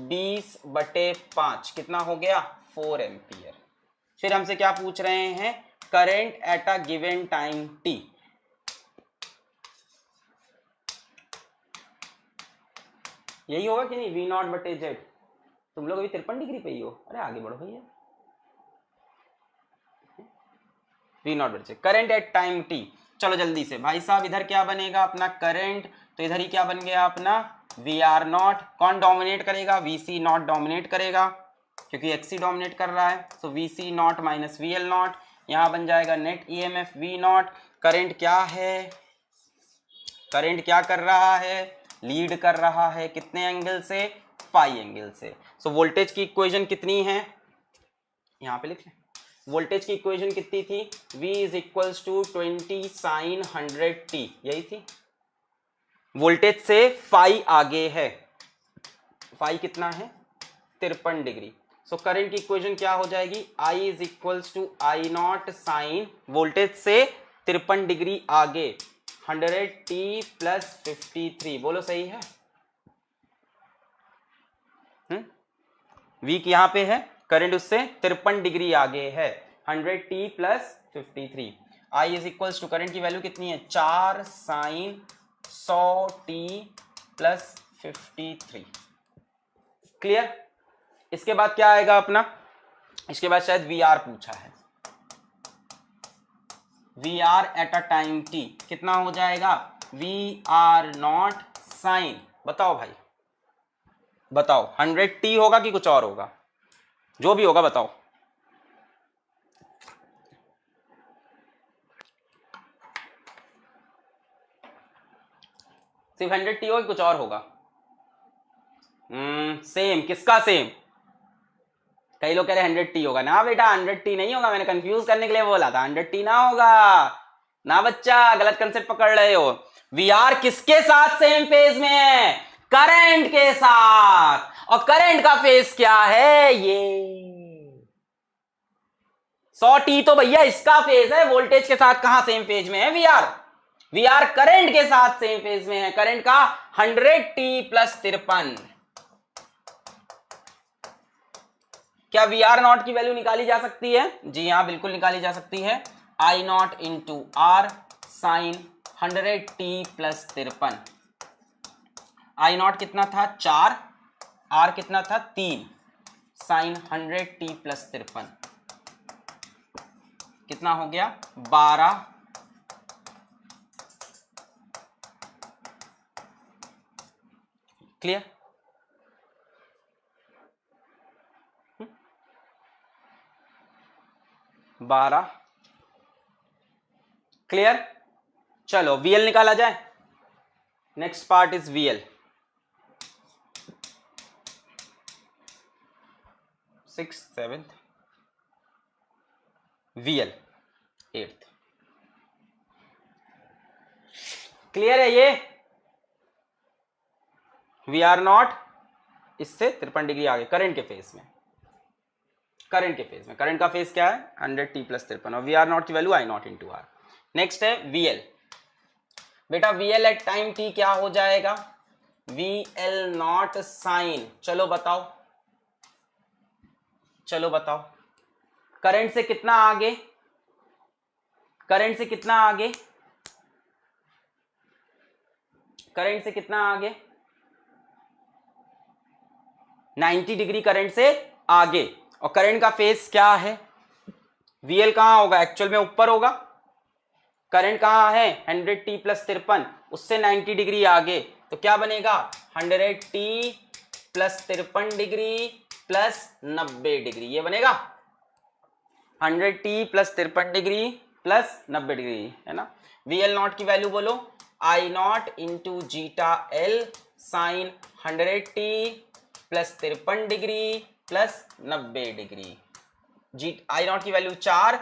Speaker 1: 20/5 कितना हो गया 4 एम्पियर। फिर हमसे क्या पूछ रहे हैं, current eight a given time t। यही होगा कि नहीं V0/Z। तुम लोग अभी 53 डिग्री पे ही हो, अरे आगे बढ़ो भैया, वी नॉट बचे। करंट एट टाइम टी, चलो जल्दी से भाई साहब, इधर क्या बनेगा अपना करंट, तो इधर ही क्या बन गया अपना वी आर नॉट। कौन डोमिनेट करेगा, वी सी नॉट डोमिनेट करेगा क्योंकि एक्सी डोमिनेट कर रहा है, so V C naught minus V L naught, यहाँ बन जाएगा net E M F V naught. Current क्या है, करंट क्या कर रहा है, लीड कर रहा है कितने एंगल से, फाई एंगल से। सो वोल्टेज की इक्वेशन कितनी है, यहाँ पे लिख लें, वोल्टेज की इक्वेशन कितनी थी, V is equals to 20 sine 100t, यही थी। वोल्टेज से फाई आगे है, फाई कितना है 53 डिग्री। सो करंट की इक्वेशन क्या हो जाएगी, I is equals to I naught sine, voltage से 53 डिग्री आगे 100t प्लस 53, बोलो सही है। V यहाँ पे है, करंट उससे 53 डिग्री आगे है, 100t plus 53। I is equals to current की वैल्यू कितनी है 4 साइन 100t प्लस 53। क्लियर। इसके बाद क्या आएगा अपना, इसके बाद शायद वी आर पूछा है, V R at a time t कितना हो जाएगा, वी आर नॉट साइन, बताओ भाई बताओ, 100t होगा कि कुछ और होगा, जो भी होगा बताओ। सिर्फ 100t होगा कि कुछ और होगा, सेम, किसका सेम, कई लोग कह रहे 100t होगा ना बेटा, 100t नहीं होगा, मैंने कंफ्यूज करने के लिए बोला था, 100t ना होगा ना बच्चा, गलत कंसेप्ट पकड़ रहे हो। वी आर किसके साथ सेम फेज में है, करंट के साथ, और करंट का फेज क्या है, ये 100t तो भैया इसका फेज है, वोल्टेज के साथ कहां सेम फेज में है V R, V R current के साथ सेम फेज में है, करंट का 100t प्लस 53। क्या वी आर नॉट की वैल्यू निकाली जा सकती है, जी हाँ बिल्कुल निकाली जा सकती है, I naught into R sine 100t plus 53। I naught कितना था 4, आर कितना था 3, साइन 100t प्लस 53 कितना हो गया 12। क्लियर। बारह, क्लियर। चलो VL निकाला जाए, next part is VL। 6th 7th, VL 8th। Clear है ये, वी आर नॉट इससे 53 डिग्री आगे करंट के फेज में, करंट के फेज में, करंट का फेज क्या है 100t प्लस 53, और वी आर नॉट की value I naught into R. Next है VL, बेटा VL एट टाइम t क्या हो जाएगा, VL नॉट साइन, चलो बताओ, चलो बताओ, करंट से कितना आगे, करंट से कितना आगे, करंट से कितना आगे 90 डिग्री करंट से आगे, और करंट का फेज क्या है, VL कहां होगा, एक्चुअल में ऊपर होगा, करंट कहां है 100t प्लस 53, उससे 90 डिग्री आगे, तो क्या बनेगा 100t plus 53 degree plus 90 degree, ये बनेगा 100t plus 53 degree plus 90 degree, है ना। VL नॉट की वैल्यू बोलो, I naught into zeta L sine 100t plus 53 degree plus 90 degree, जी आई नॉट की वैल्यू 4,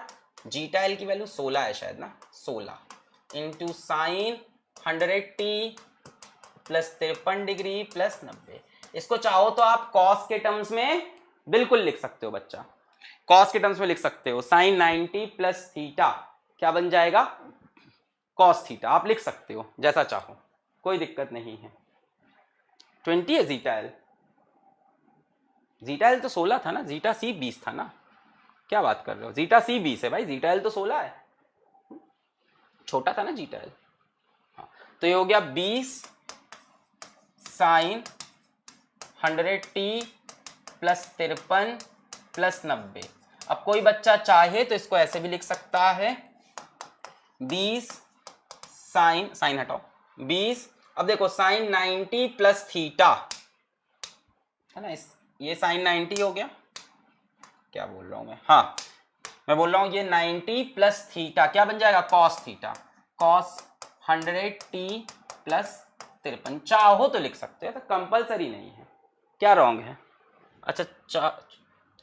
Speaker 1: जीटा एल की वैल्यू 16 है शायद ना, 16 into sine 100t plus 53 degree plus 90। इसको चाहो तो आप कॉस के टर्म्स में बिल्कुल लिख सकते हो बच्चा, कॉस के टर्म्स में लिख सकते हो, साइन 90 प्लस थीटा क्या बन जाएगा कॉस थीटा, आप लिख सकते हो जैसा चाहो, कोई दिक्कत नहीं है। 20 है जीटा एल, जीटा एल तो 16 था ना, जीटा सी 20 था ना, क्या बात कर रहे हो, जीटा सी 20 है भाई, जीटा एल तो 16 है, छोटा था ना जीटा एल। हाँ, तो ये हो गया 20 साइन 100t प्लस 53 प्लस 90। अब कोई बच्चा चाहे तो इसको ऐसे भी लिख सकता है, 20 साइन, साइन हटाओ, 20, अब देखो साइन 90 प्लस थीटा है ना, ये साइन 90 हो गया, क्या बोल रहा हूं मैं, हाँ मैं बोल रहा हूं ये 90 प्लस थीटा क्या बन जाएगा, cos theta, cos 100t plus 53, चाहो तो लिख सकते हो, तो कंपलसरी नहीं है। क्या रॉन्ग है, अच्छा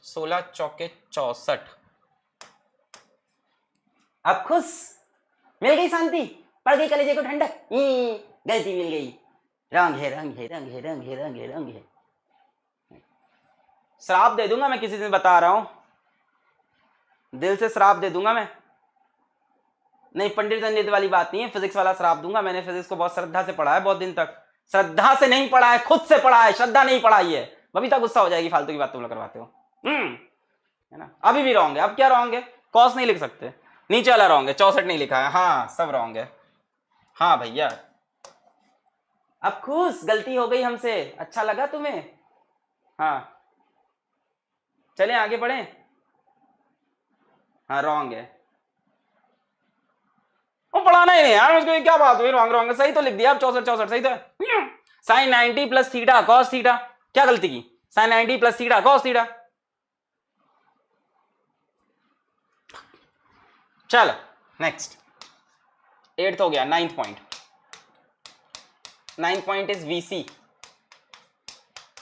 Speaker 1: 16 चौके 64, अब खुश, मिल गई शांति, पड़ गई कलेजे को ठंडक, गलती मिल गई, रंग है रंग है रंग है रंग है रंग है रंग है। श्राप दे दूंगा मैं, किसी दिन बता रहा हूं, दिल से श्राप दे दूंगा मैं, नहीं पंडित पंडित वाली बात नहीं है, फिजिक्स वाला श्राप दूंगा। मैंने फिजिक्स को बहुत श्रद्धा से पढ़ा है, बहुत दिन तक, श्रद्धा से नहीं पढ़ा है, खुद से पढ़ा है, श्रद्धा नहीं पढ़ाई है। बबीता गुस्सा हो जाएगी, फालतू की बात तुम लोग करवाते हो, है ना। अभी भी रॉन्ग है, अब क्या रॉन्ग है, कॉस नहीं लिख सकते, नीचे वाला रॉन्ग है, 64 नहीं लिखा है, हाँ सब रॉन्ग है, हाँ भैया। अब खुश, गलती हो गई हमसे, अच्छा लगा तुम्हें, हाँ चलें आगे बढ़ें, हाँ रॉन्ग है, वो पढ़ाना ही नहीं यार मुझको, क्या बात हुई, रॉन्ग रॉन्ग, सही तो लिख दिया, अब 64 सही तो है। Sine 90 plus theta cos theta, क्या गलती की, sine 90 plus theta cos theta. चलो नेक्स्ट, 8th हो गया, 9th point, 9th point is VC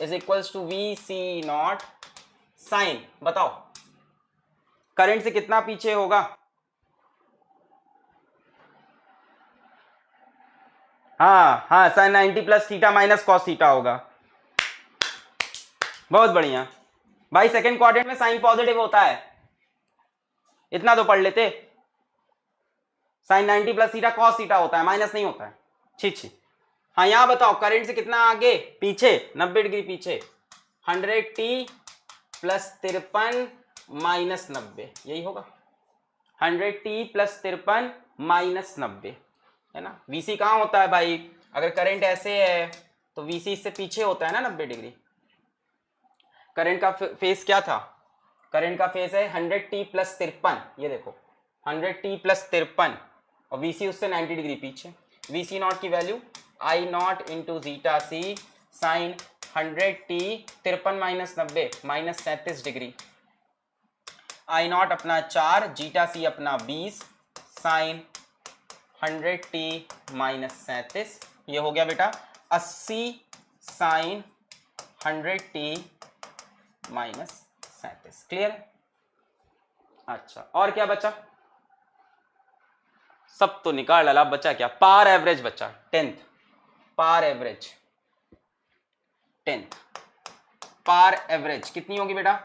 Speaker 1: is equals to VC not sine, बताओ करंट से कितना पीछे होगा, हाँ हाँ sine 90 plus theta minus cos theta होगा, बहुत बढ़िया भाई, सेकंड क्वाड्रेंट में साइन पॉजिटिव होता है, इतना तो पढ़ लेते, sine 90 plus theta cos theta होता है, माइनस नहीं होता है, छी। हाँ यहां बताओ करंट से कितना आगे पीछे, 90 डिग्री पीछे, 100t प्लस 53 माइनस 90, यही होगा, 100t प्लस 53 माइनस 90, है ना। VC कहाँ होता है भाई, अगर करंट ऐसे है तो VC इससे पीछे होता है ना 90 डिग्री, करंट का फेस क्या था, करंट का फेस है 100t प्लस 53, ये देखो 100t प्लस 53 और VC उससे 90 डिग्री पीछे, VC नॉट की value I not into zeta C sine 100t 53 minus 90 minus 37 degree, I not अपना 4, जीटा सी अपना 20 साइन 100t माइनस 37, ये हो गया बेटा 80 साइन 100t माइनस 37, क्लियर है। अच्छा और क्या बचा, सब तो निकाल डाला, बचा क्या, पार एवरेज बचा, 10th पार एवरेज, 10th पार एवरेज कितनी होगी बेटा,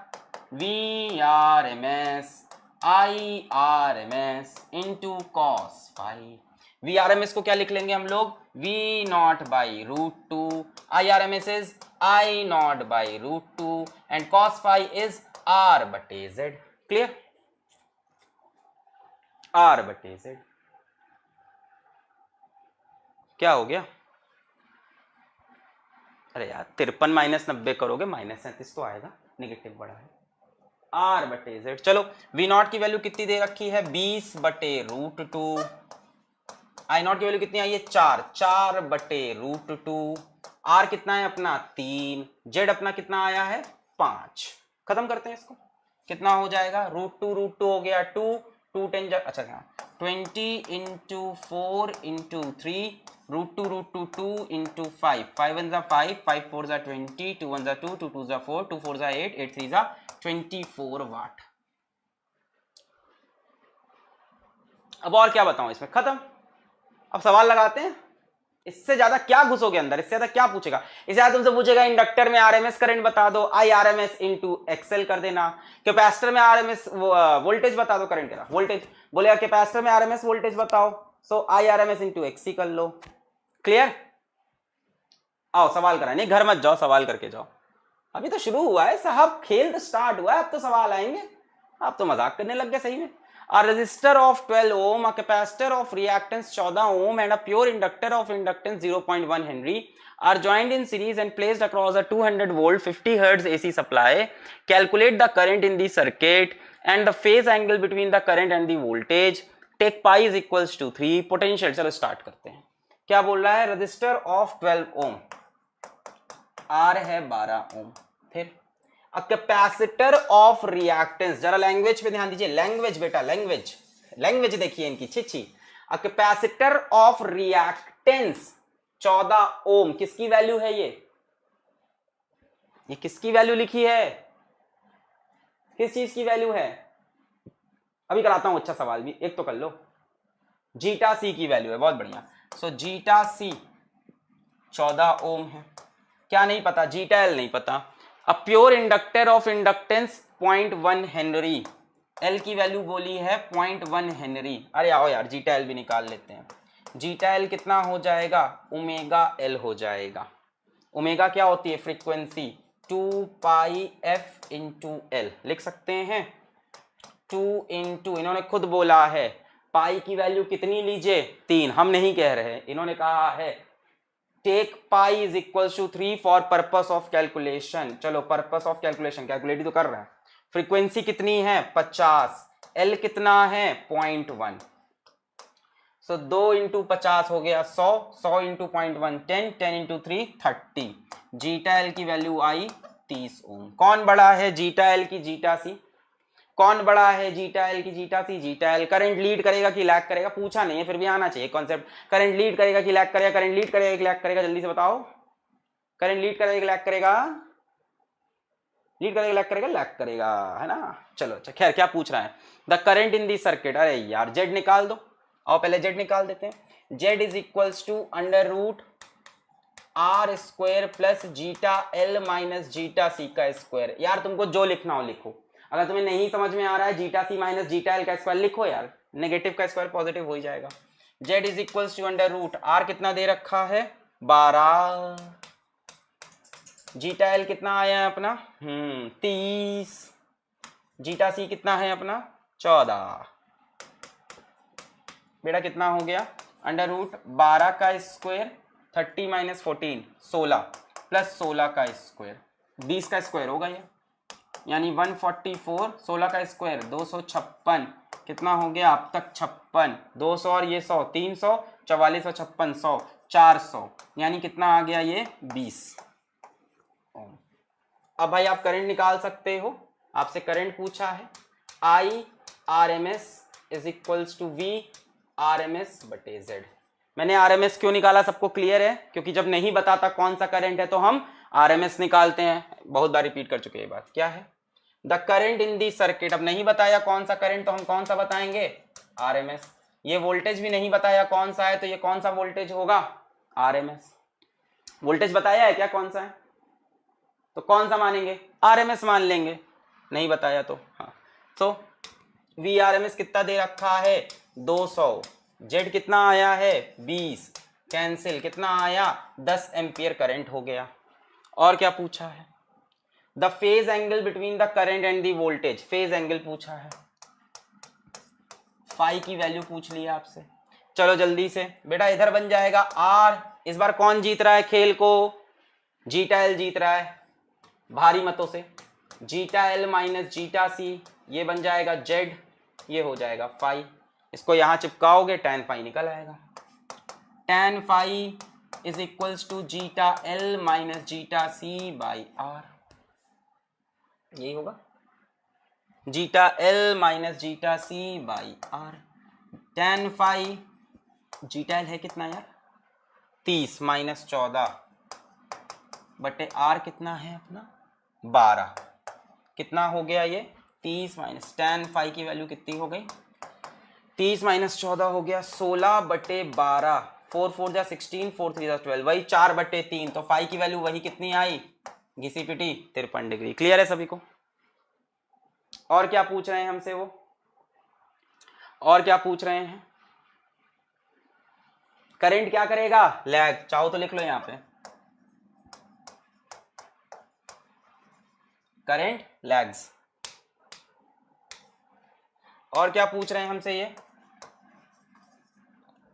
Speaker 1: VRMS IRMS into cos phi, VRMS को क्या लिख लेंगे हम लोग, V not by √2, IRMS is I not by √2 and cos phi is R बटे Z, क्लियर, R बटे Z, क्या हो गया, अरे यार 53 माइनस 90 करोगे माइनस 37 तो आएगा, निगेटिव बड़ा है, R बटे Z। चलो V नॉट की वैल्यू कितनी दे रखी है, 20 बटे √2, I नॉट की वैल्यू कितनी आई है 4 बटे √2, R कितना है अपना 3, Z अपना कितना आया है 5, खत्म करते हैं इसको, कितना हो जाएगा, √2 हो गया 2 10 अच्छा क्या 20 इंटू 4 इंटू 3 √2 2 इंटू 5 5 1 5 5 4 20 2 1 2 2 2 4 2 4 8 8 3 24 वाट। अब और क्या बताऊं इसमें, खत्म, अब सवाल लगाते हैं, इससे ज्यादा क्या घुसोगे अंदर, इससे ज्यादा क्या पूछेगा, इससे ज्यादा तुमसे पूछेगा इंडक्टर में आरएमएस करंट बता दो, IRMS इंटू एक्सएल कर देना, कैपेसिटर में आरएमएस वोल्टेज बता दो, करंट का वोल्टेज बोलेगा कैपेसिटर में आरएमएस वोल्टेज बताओ, सो IRMS इंटू एक्सी कर लो, क्लियर। आओ सवाल करा, नहीं घर मत जाओ, सवाल करके जाओ, अभी तो शुरू हुआ है साहब, खेल तो स्टार्ट हुआ है, अब तो सवाल आएंगे, आप तो मजाक करने लग गए सही में। A resistor of 12 ohm, a capacitor of reactance 14 ohm and a pure inductor of inductance 0.1 Henry are joined in series and placed across a 200 volt 50 Hz AC supply. Calculate the current in the circuit and the phase angle between the current and the voltage. Take pi is equals to 3 potential. चलो start करते हैं। क्या बोल रहा है, register of 12 Om, are है 12 ओम। फिर a capacitor of reactance, जरा लैंग्वेज पे ध्यान दीजिए, लैंग्वेज बेटा, लैंग्वेज, लैंग्वेज देखिए इनकी, छिछी। अ कैपेसिटर ऑफ रिएक्टेंस 14 ओम, किसकी वैल्यू है ये किसकी वैल्यू लिखी है, किस चीज की वैल्यू है? अभी कराता हूं अच्छा सवाल भी, एक तो कर लो। जीटा सी की वैल्यू है, बहुत बढ़िया। सो जीटा सी 14 ओम है। क्या नहीं पता, जीटा एल नहीं पता। A pure inductor of inductance 0.1 Henry, L की वैल्यू बोली है 0.1 हेनरी। अरे आओ यार जीटा एल भी निकाल लेते हैं। जीटा एल कितना हो जाएगा, ओमेगा एल हो जाएगा। ओमेगा क्या होती है, फ्रीक्वेंसी, 2 पाई एफ इंटू एल लिख सकते हैं। 2 इंटू, इन्होंने खुद बोला है पाई की वैल्यू कितनी लीजिए, 3, हम नहीं कह रहे, इन्होंने कहा है take pi is equal to 3 for purpose of calculation. चलो पर्पस ऑफ कैलकुलेशन, कैलकुलेट तो कर रहा है। फ्रीक्वेंसी कितनी है 50, एल कितना है 0.1। सो 2 इंटू 50 हो गया 100, 100 इंटू 0.1 10, 10 इंटू 3 30। जीटा एल की वैल्यू आई 30 ओम। कौन बड़ा है जीटा एल की जीटा सी, कौन बड़ा है जीटा एल की zeta C? Zeta L. Current lead करेगा कि लैग करेगा, पूछा नहीं है फिर भी आना चाहिए कॉन्सेप्ट। करंट लीड करेगा कि लैग करेगा, करंट लीड करेगा कि लैग करेगा, जल्दी से बताओ। करंट लीड करेगा कि लैग करेगा, लीड करेगा लैग करेगा, लैग करेगा, है ना। चलो अच्छा, खैर क्या पूछ रहा है, the current in the circuit. अरे यार जेड निकाल दो, और पहले जेड निकाल देते हैं। Z is equals to under root R square plus zeta L minus zeta C का स्क्वायर। यार तुमको जो लिखना हो लिखो, अगर तुम्हें नहीं समझ में आ रहा है zeta C minus zeta L का स्क्वायर लिखो यार, नेगेटिव का स्क्वायर पॉजिटिव हो ही जाएगा। Z is equals to under root R कितना दे रखा है 12, जीटा एल कितना आया है अपना 30, जीटा सी कितना है अपना 14। बेटा कितना हो गया, अंडर रूट 12 का स्क्वायर 30 माइनस 14 16 प्लस 16 का स्क्वायर 20 का स्क्वायर होगा ये, यानी 144, 16 का स्क्वायर 256, कितना हो गया अब तक 56, 200 और ये 100 300, 44 और 56 100 400, यानी कितना आ गया ये 20 ओम। अब भाई आप करंट निकाल सकते हो, आपसे करंट पूछा है, I R M S is equals to V R M S बटे जेड। मैंने आर एम एस क्यों निकाला सबको क्लियर है, क्योंकि जब नहीं बताता कौन सा करंट है तो हम आर एम एस निकालते हैं। बहुत बार रिपीट कर चुके ये बात। क्या है the current in the circuit, अब नहीं बताया कौन सा करंट तो हम कौन सा बताएंगे आर एम एस। ये वोल्टेज भी नहीं बताया कौन सा है तो ये कौन सा वोल्टेज होगा आर एम एस। वोल्टेज बताया है क्या कौन सा है, तो कौन सा मानेंगे आर एम एस मान लेंगे, नहीं बताया तो हाँ। तो वी आर एम एस कितना दे रखा है 200, जेड कितना आया है 20, कैंसिल कितना आया 10 एम्पियर करंट हो गया। और क्या पूछा है, the phase angle between the current and the voltage, phase angle पूछा है, फाई की वैल्यू पूछ लिया आपसे। चलो जल्दी से बेटा इधर बन जाएगा आर, इस बार कौन जीत रहा है खेल को, जीटा एल जीत रहा है भारी मतों से। जीटा एल माइनस जीटा सी ये बन जाएगा जेड, ये हो जाएगा फाई, इसको यहां चिपकाओगे tan फाई निकल आएगा। tan phi is equals to zeta L minus zeta C by R, यही होगा zeta L minus zeta C by R. tan phi zeta L है कितना यार 30 माइनस 14 बटे आर कितना है अपना 12, कितना हो गया ये 30 माइनस tan फाई की वैल्यू कितनी हो गई 30 माइनस 14 हो गया 16 बटे 12, 4 4 जा 16, 4 3 जा 12, वही 4 बटे 3, तो फाई की वैल्यू वही कितनी आई घिसी पिटी 53 डिग्री। क्लियर है सभी को। और क्या पूछ रहे हैं हमसे वो, और क्या पूछ रहे हैं, करंट क्या करेगा लैग, चाहो तो लिख लो यहां पे करंट लैग्स। और क्या पूछ रहे हैं हमसे ये,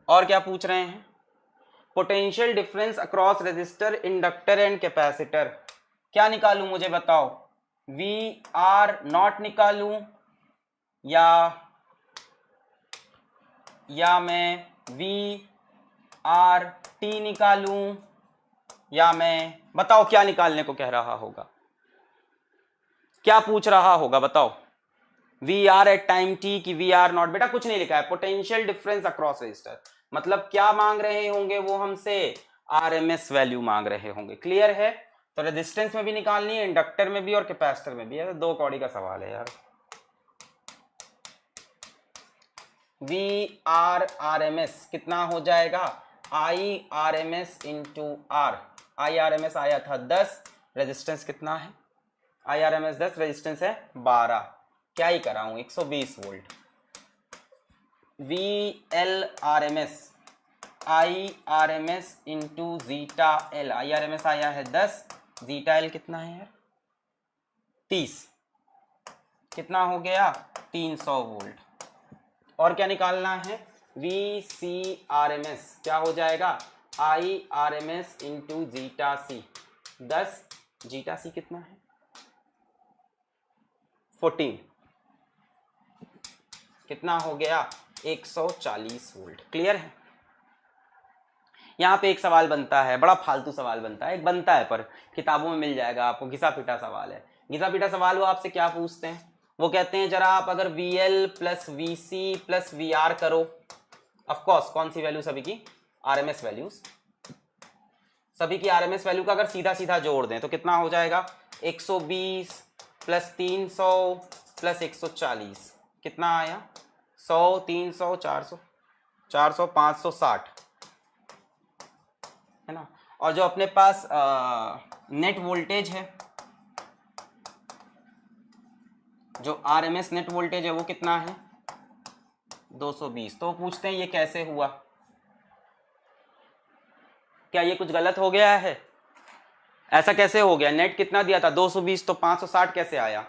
Speaker 1: और क्या पूछ रहे हैं, potential difference across resistor inductor and capacitor. क्या निकालूं मुझे बताओ, वी आर नॉट निकालूं या या मैं वी आर टी निकालूं, या मैं, बताओ क्या निकालने को कह रहा होगा, क्या पूछ रहा होगा बताओ। V R at time T की वी आर नॉट, बेटा कुछ नहीं लिखा है, पोटेंशियल डिफरेंस अक्रॉस रजिस्टर, मतलब क्या मांग रहे होंगे वो हमसे, आरएमएस वैल्यू मांग रहे होंगे। क्लियर है? तो रेजिस्टेंस में भी निकालनी है, इंडक्टर में भी और कैपेसिटर में भी है, दो कौड़ी का सवाल है यार। V R R M S कितना हो जाएगा, I R M S into R, I R M S आया था 10, रेजिस्टेंस कितना है, I R M S 10, resistance है 12, क्या ही कराऊं 120 volt. V L R M S, I R M S into zeta L, I R M S आया है 10, जीटा एल कितना है यार 30, कितना हो गया 300 वोल्ट। और क्या निकालना है, V C R M S क्या हो जाएगा, I R M S into zeta C 10, zeta C कितना है 14, कितना हो गया 140 वोल्ट। क्लियर है? यहाँ पे एक सवाल बनता है, बड़ा फालतू सवाल बनता है, एक बनता है पर किताबों में मिल जाएगा आपको, घिसा पिटा सवाल है। घिसा पिटा सवाल वो आपसे क्या पूछते हैं, वो कहते हैं जरा आप अगर VL plus VC plus VR करो, ऑफकोर्स कौन सी वैल्यू, सभी की RMS वैल्यूज, सभी की RMS वैल्यू का अगर सीधा सीधा जोड़ दें तो कितना हो जाएगा 120 प्लस 300 प्लस 140, कितना आया 100 300 400 400 560 है ना। और जो अपने पास नेट वोल्टेज है, जो आरएमएस नेट वोल्टेज है वो कितना है 220। तो पूछते हैं ये कैसे हुआ, क्या ये कुछ गलत हो गया है, ऐसा कैसे हो गया, नेट कितना दिया था 220, तो 560 कैसे आया।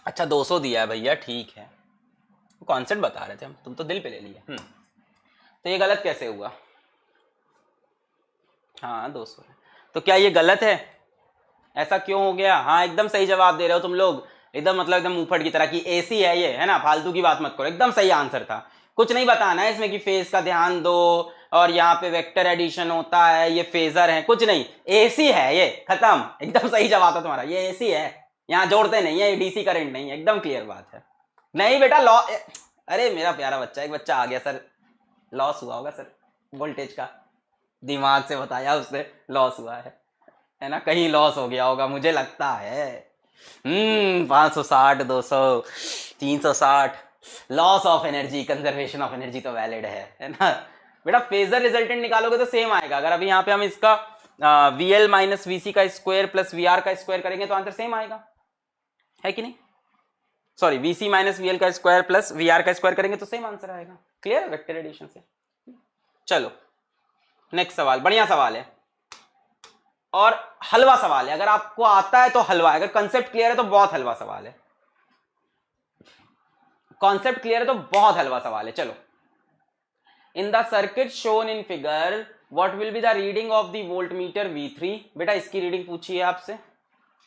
Speaker 1: अच्छा 200 दिया है भैया, ठीक है, कॉन्सेप्ट बता रहे थे हम, तुम तो दिल पे ले लिया। तो ये गलत कैसे हुआ, हाँ 200 है, तो क्या ये गलत है, ऐसा क्यों हो गया। हाँ एकदम सही जवाब दे रहे हो तुम लोग, एकदम मतलब एकदम मुंहफट की तरह की एसी है ये, है ना, फालतू की बात मत करो, एकदम सही आंसर था। कुछ नहीं बताना है इसमें कि फेज का ध्यान दो और यहाँ पे वेक्टर एडिशन होता है, ये फेजर है, कुछ नहीं, एसी है ये, खत्म, एकदम सही जवाब था तुम्हारा, ये एसी है, यहाँ जोड़ते नहीं है, डीसी करंट नहीं है, एकदम क्लियर बात है। नहीं बेटा लॉ, अरे मेरा प्यारा बच्चा, एक बच्चा आ गया सर, लॉस हुआ होगा सर वोल्टेज का, दिमाग से बताया उसने, लॉस हुआ है ना, कहीं लॉस हो गया होगा मुझे लगता है। 560 200 360, loss of energy, conservation of energy तो वैलिड है ना बेटा। फेजर रिजल्टेंट निकालोगे तो सेम आएगा, अगर अभी यहाँ पे हम इसका VL माइनस VC का स्क्वायर प्लस VR का स्क्वायर करेंगे तो आंसर सेम आएगा, है कि नहीं, सॉरी VC माइनस VL का स्क्वायर प्लस VR का स्क्वायर करेंगे तो सेम आंसर आएगा। क्लियर, वेक्टर एडिशन से। चलो नेक्स्ट सवाल, बढ़िया सवाल है और हलवा सवाल है, अगर आपको आता है तो हलवा है, अगर कॉन्सेप्ट क्लियर है तो बहुत हलवा सवाल है, कॉन्सेप्ट क्लियर है तो बहुत हलवा सवाल है। चलो, in the circuit shown in figure what will be the reading of the voltmeter V3, बेटा इसकी रीडिंग पूछी है आपसे,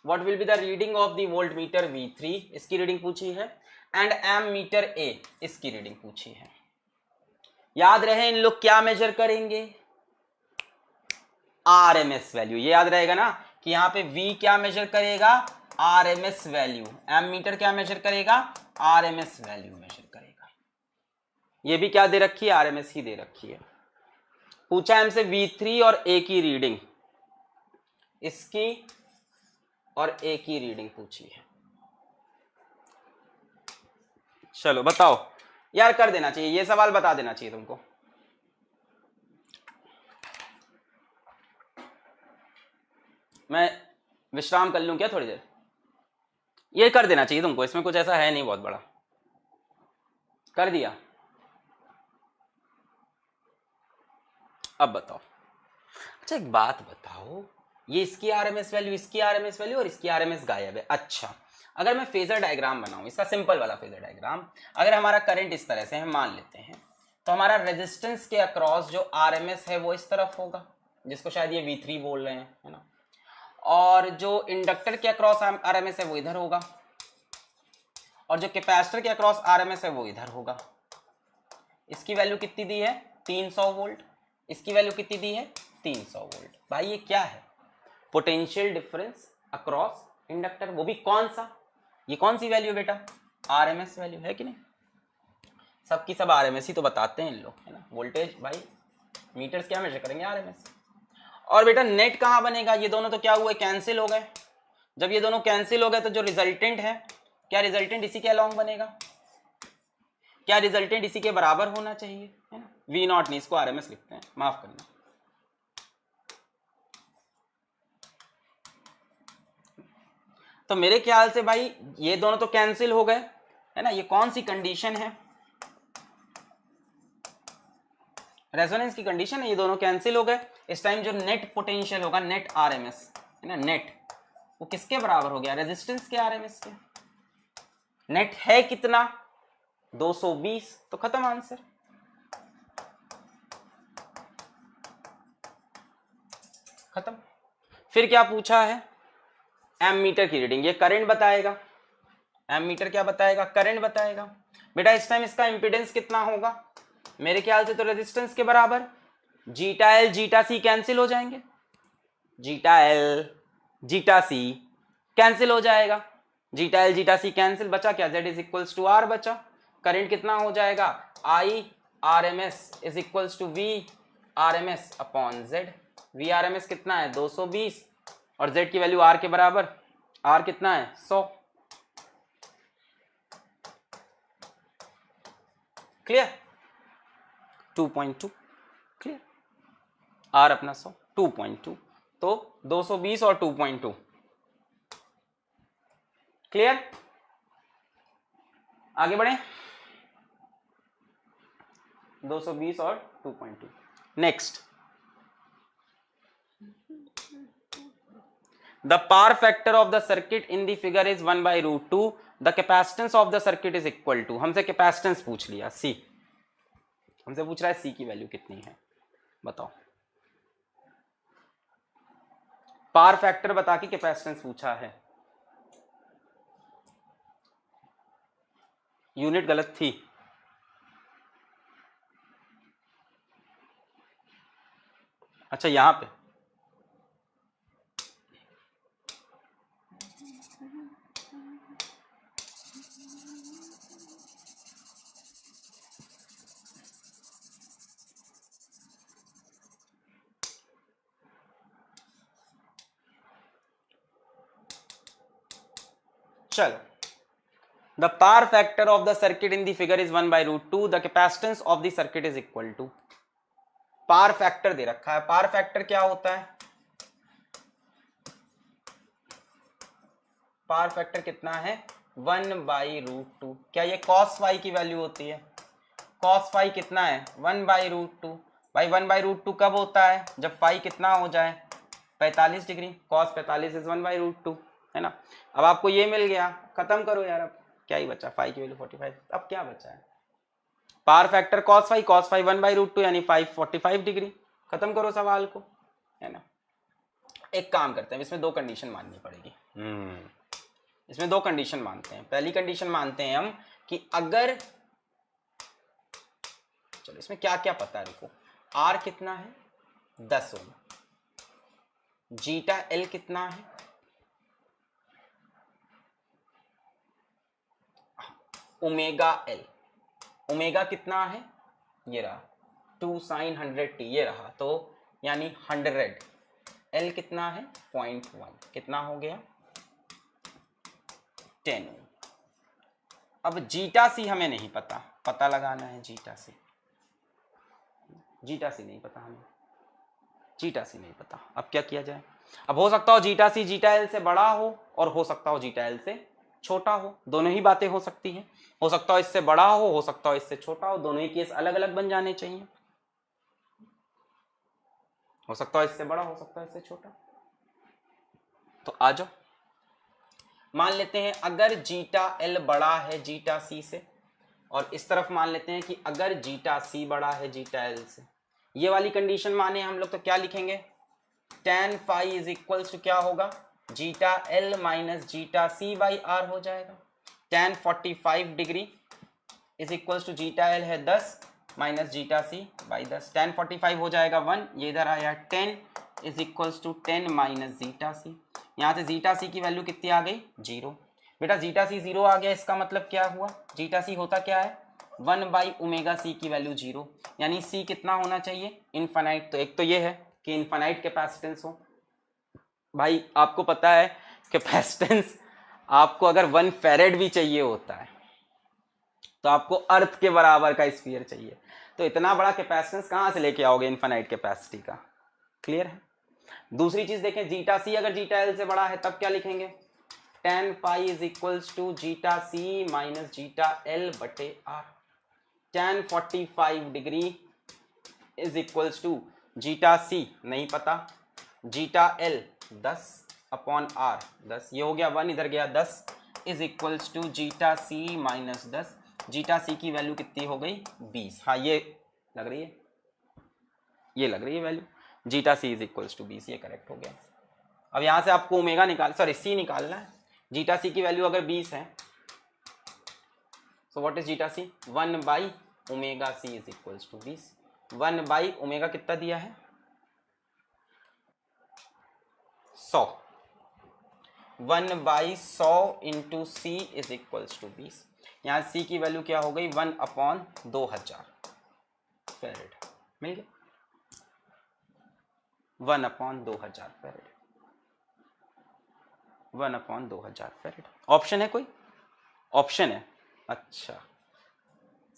Speaker 1: what will be the reading of the voltmeter V3, इसकी रीडिंग पूछी है, एंड एमीटर A, इसकी रीडिंग पूछी है। याद रहे इन लोग क्या मेजर करेंगे, आरएमएस वैल्यू, ये याद रहेगा ना कि यहाँ पे V क्या मेजर करेगा, आरएमएस वैल्यू, एमीटर क्या मेजर करेगा, आरएमएस वैल्यू मेजर करेगा। ये भी क्या दे रखी है, आरएमएस ही दे रखी है। पूछा है हमसे V3 और A की रीडिंग, इसकी और A की रीडिंग पूछी है। चलो बताओ यार, कर देना चाहिए ये सवाल, बता देना चाहिए तुमको। मैं विश्राम कर लूं क्या थोड़ी देर, ये कर देना चाहिए तुमको, इसमें कुछ ऐसा है नहीं बहुत बड़ा, कर दिया। अब बताओ, अच्छा एक बात बताओ, ये इसकी आरएमएस वैल्यू, इसकी आरएमएस वैल्यू और इसकी आरएमएस गायब है। अच्छा अगर मैं फेजर डायग्राम बनाऊं, इसका सिंपल वाला फेजर डायग्राम, अगर हमारा करंट इस तरह से हम मान लेते हैं तो हमारा रेजिस्टेंस के अक्रॉस जो आरएमएस है वो इस तरफ होगा, जिसको शायद ये V3 बोल रहे हैं, है ना, और जो इंडक्टर के अक्रॉस आरएमएस है वो इधर होगा, और जो कैपेसिटर के अक्रॉस आरएमएस है वो इधर होगा। इसकी वैल्यू कितनी दी है 300 वोल्ट, इसकी वैल्यू कितनी दी है 300 वोल्ट। भाई ये क्या है पोटेंशियल डिफरेंस अक्रॉस इंडक्टर, वो भी कौन सा, ये कौन सी वैल्यू बेटा आरएमएस वैल्यू है कि नहीं, सबकी सब आरएमएस ही तो बताते हैं इन लोग है ना। वोल्टेज भाई मीटर्स क्या मेजर करेंगे आरएमएस। और बेटा नेट कहाँ बनेगा, ये दोनों तो क्या हुए कैंसिल हो गए। जब ये दोनों कैंसिल हो गए तो जो रिजल्टेंट है, क्या रिजल्टेंट इसी के अलॉन्ग बनेगा, क्या रिजल्टेंट इसी के बराबर होना चाहिए है ना। वी नॉट नहीं, इसको आरएमएस लिखते हैं, माफ करना। तो मेरे ख्याल से भाई ये दोनों तो कैंसिल हो गए है ना। ये कौन सी कंडीशन है, रेजोनेंस की कंडीशन है, ये दोनों कैंसिल हो गए। इस टाइम जो नेट पोटेंशियल होगा नेट आरएमएस है ना, नेट वो किसके बराबर हो गया रेजिस्टेंस के आरएमएस के। नेट है कितना 220, तो खत्म आंसर। खत्म। फिर क्या पूछा है एमीटर की रीडिंग, ये करंट बताएगा। एमीटर क्या बताएगा करंट बताएगा। बेटा इस टाइम इसका इंपीडेंस कितना होगा, मेरे ख्याल से तो रेजिस्टेंस के बराबर। Zeta L zeta C cancel हो जाएंगे, zeta L zeta C cancel हो जाएगा, zeta L zeta C cancel, बचा क्या Z is equals to R बचा। करंट कितना हो जाएगा I R M S is equals to V R M S upon Z. V R M S कितना है 220 और Z की वैल्यू R के बराबर, R कितना है 100। क्लियर 2.2 क्लियर, R अपना 100 2.2, तो 220 और 2.2 क्लियर। आगे बढ़े 220 और 2.2। Next the power factor of the circuit in the figure is 1/√2, the capacitance of the circuit is equal to. हमसे कैपेसिटेंस पूछ लिया सी, हमसे पूछ रहा है सी की वैल्यू कितनी है बताओ। पावर फैक्टर बता के कैपेसिटेंस पूछा है, यूनिट गलत थी। अच्छा यहां पे चलो the power factor of the circuit in the figure is 1/√2, the capacitance of the circuit is equal to. Power factor दे रखा है, पावर फैक्टर क्या होता है, पावर फैक्टर कितना है 1/√2। क्या ये cos फाई की वैल्यू होती है, cos फाई कितना है 1/√2। भाई 1/√2 कब होता है जब फाई कितना हो जाए 45 डिग्री, cos 45 इज 1/√2 है ना। अब आपको ये मिल गया, खत्म करो यार, अब क्या ही बचा फाई की वैल्यू 45, अब क्या बचा है पावर फैक्टर cos फाई 1/√2 यानी 45 डिग्री। खत्म करो सवाल को है ना। एक काम करते हैं, इसमें दो कंडीशन माननी पड़ेगी। इसमें दो कंडीशन मानते हैं। पहली कंडीशन मानते हैं हम कि अगर, चलो इसमें क्या क्या पता है रुको, R कितना है 10 ओम, जीटा L कितना है, ओमेगा L, ओमेगा कितना है ये रहा 2 sin 100t ये रहा, तो यानी 100, L कितना है 0.1, कितना हो गया 10 ओम। अब जीटा सी हमें नहीं पता, पता लगाना है जीटा सी, जीटा सी नहीं पता हमें, जीटा सी नहीं पता। अब क्या किया जाए, अब हो सकता हो जीटा सी जीटा एल से बड़ा हो और हो सकता हो जीटा एल से छोटा हो, दोनों ही बातें हो सकती हैं। हो सकता हो इससे बड़ा हो सकता हो इससे छोटा हो, दोनों ही केस अलग अलग बन जाने चाहिए। हो सकता हो इससे बड़ा, हो सकता है इससे छोटा। तो आ जाओ, मान लेते हैं अगर जीटा एल बड़ा है जीटा सी से, और इस तरफ मान लेते हैं कि अगर जीटा सी बड़ा है जीटा एल से। ये वाली कंडीशन माने हम लोग तो क्या लिखेंगे, tan phi is equals to क्या होगा zeta L minus zeta C by R हो जाएगा। tan 45 degree is equals to zeta L है 10 minus zeta C by 10। tan 45 हो जाएगा 1, ये इधर आया 10 is equals to 10 minus zeta C. यहाँ से जीटा सी की वैल्यू कितनी आ गई 0। बेटा जीटा सी 0 आ गया, इसका मतलब क्या हुआ, जीटा सी होता क्या है 1 बाई ओमेगा सी की वैल्यू 0, यानी सी कितना होना चाहिए इनफाइनाइट। तो एक तो ये है कि इनफाइनाइट कैपेसिटेंस हो। भाई आपको पता है कैपेसिटेंस आपको अगर 1 फैरेड भी चाहिए होता है तो आपको अर्थ के बराबर का स्फीयर चाहिए, तो इतना बड़ा कैपेसिटेंस कहाँ से लेके आओगे इनफाइनाइट कैपेसिटी का। क्लियर है। दूसरी चीज देखें, जीटा सी अगर जीटा एल से बड़ा है तब क्या लिखेंगे, tan phi is equals to zeta C minus zeta L बटे R. tan 45 degree is equals to zeta C नहीं पता, जीटा एल 10 अपॉन आर 10, ये हो गया 1 इधर गया 10 is equals to zeta C minus 10। Zeta C की वैल्यू कितनी हो गई 20। हाँ ये लग रही है, ये लग रही है value, zeta C is equals to 20, ये करेक्ट हो गया। अब यहाँ से आपको ओमेगा सी निकालना है। जीटा सी की वैल्यू अगर 20 है, so what is zeta C 1 by omega C is equals to 20। 1 by omega कितना दिया है 100, 1 by 100 into C is equals to 20। यहाँ सी की वैल्यू क्या हो गई 1 अपॉन 2000 फेरेड, मिल गया 1 upon 2000 farad, 1 upon 2000 farad. Option है कोई, ऑप्शन है, अच्छा